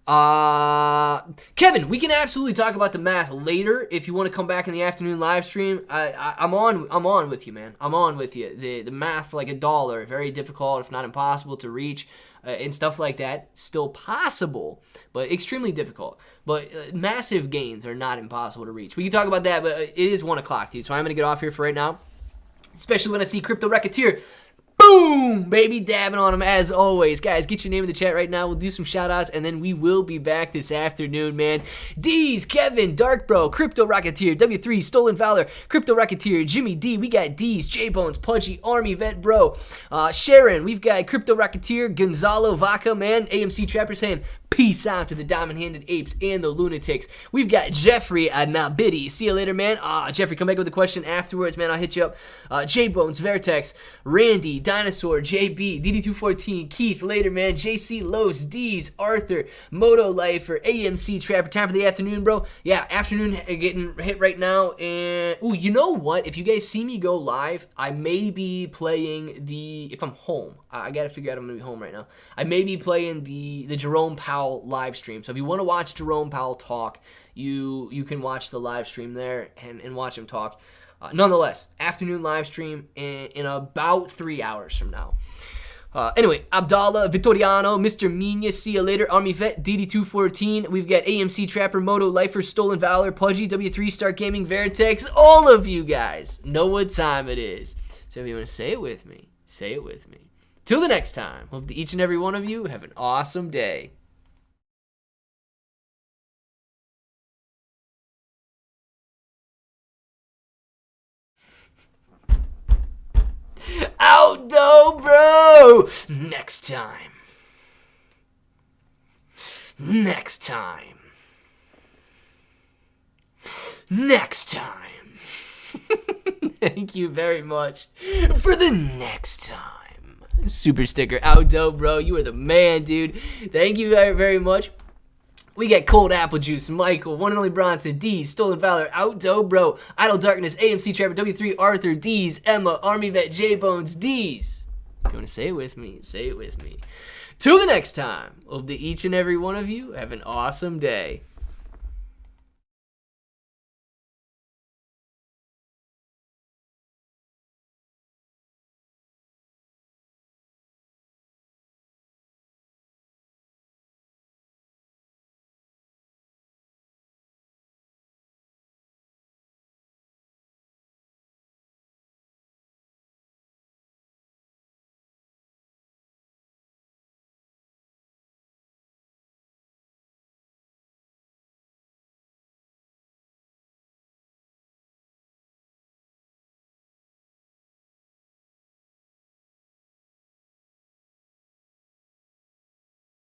[SPEAKER 1] Kevin, we can absolutely talk about the math later if you want to come back in the afternoon live stream. I'm on with you, man. I'm on with you. The math for like $1, very difficult, if not impossible to reach, and stuff like that. Still possible, but extremely difficult. But massive gains are not impossible to reach. We can talk about that, but it is 1 o'clock, dude. So I'm gonna get off here for right now. Especially when I see Crypto Racketeer. Boom, baby, dabbing on them as always. Guys, get your name in the chat right now. We'll do some shout outs and then we will be back this afternoon, man. D's, Kevin, Dark Bro, Crypto Racketeer, W3, Stolen Valor, Crypto Racketeer, Jimmy D. We got D's, J-Bones, Pudgy, Army Vet Bro, Sharon. We've got Crypto Racketeer, Gonzalo Vaca, man. AMC Trapper saying peace out to the diamond-handed apes and the lunatics. We've got Jeffrey Nabidi. See you later, man. Jeffrey, come back with a question afterwards, man. I'll hit you up. J-Bones, Vertex, Randy, Dinosaur, JB, DD214, Keith, later, man. JC Los, D's, Arthur, Moto Lifer, AMC Trapper. Time for the afternoon, bro. Yeah, afternoon getting hit right now. And, ooh, you know what? If you guys see me go live, I may be playing if I'm home. I got to figure out I'm going to be home right now. I may be playing the Jerome Powell live stream. So if you want to watch Jerome Powell talk, you can watch the live stream there and watch him talk. Nonetheless, afternoon live stream in about 3 hours from now. Anyway, Abdallah, Vittoriano, Mr. Mina, see you later. Army Vet, DD214. We've got AMC Trapper, Moto Lifer, Stolen Valor, Pudgy, W3, Start Gaming, Vertex. All of you guys know what time it is. So if you want to say it with me, say it with me. Till the next time, hope that each and every one of you have an awesome day. Outdo, bro! Next time. Next time. Next time. Thank you very much for the next time. Super sticker, Outdo, bro. You are the man, dude. Thank you very, very much. We got Cold Apple Juice, Michael, One and Only Bronson, D's, Stolen Valor, Outdo, bro, Idle Darkness, AMC Trapper, W3, Arthur, D's, Emma, Army Vet, J-Bones, D's. If you want to say it with me, say it with me. Till the next time, hope that each and every one of you have an awesome day.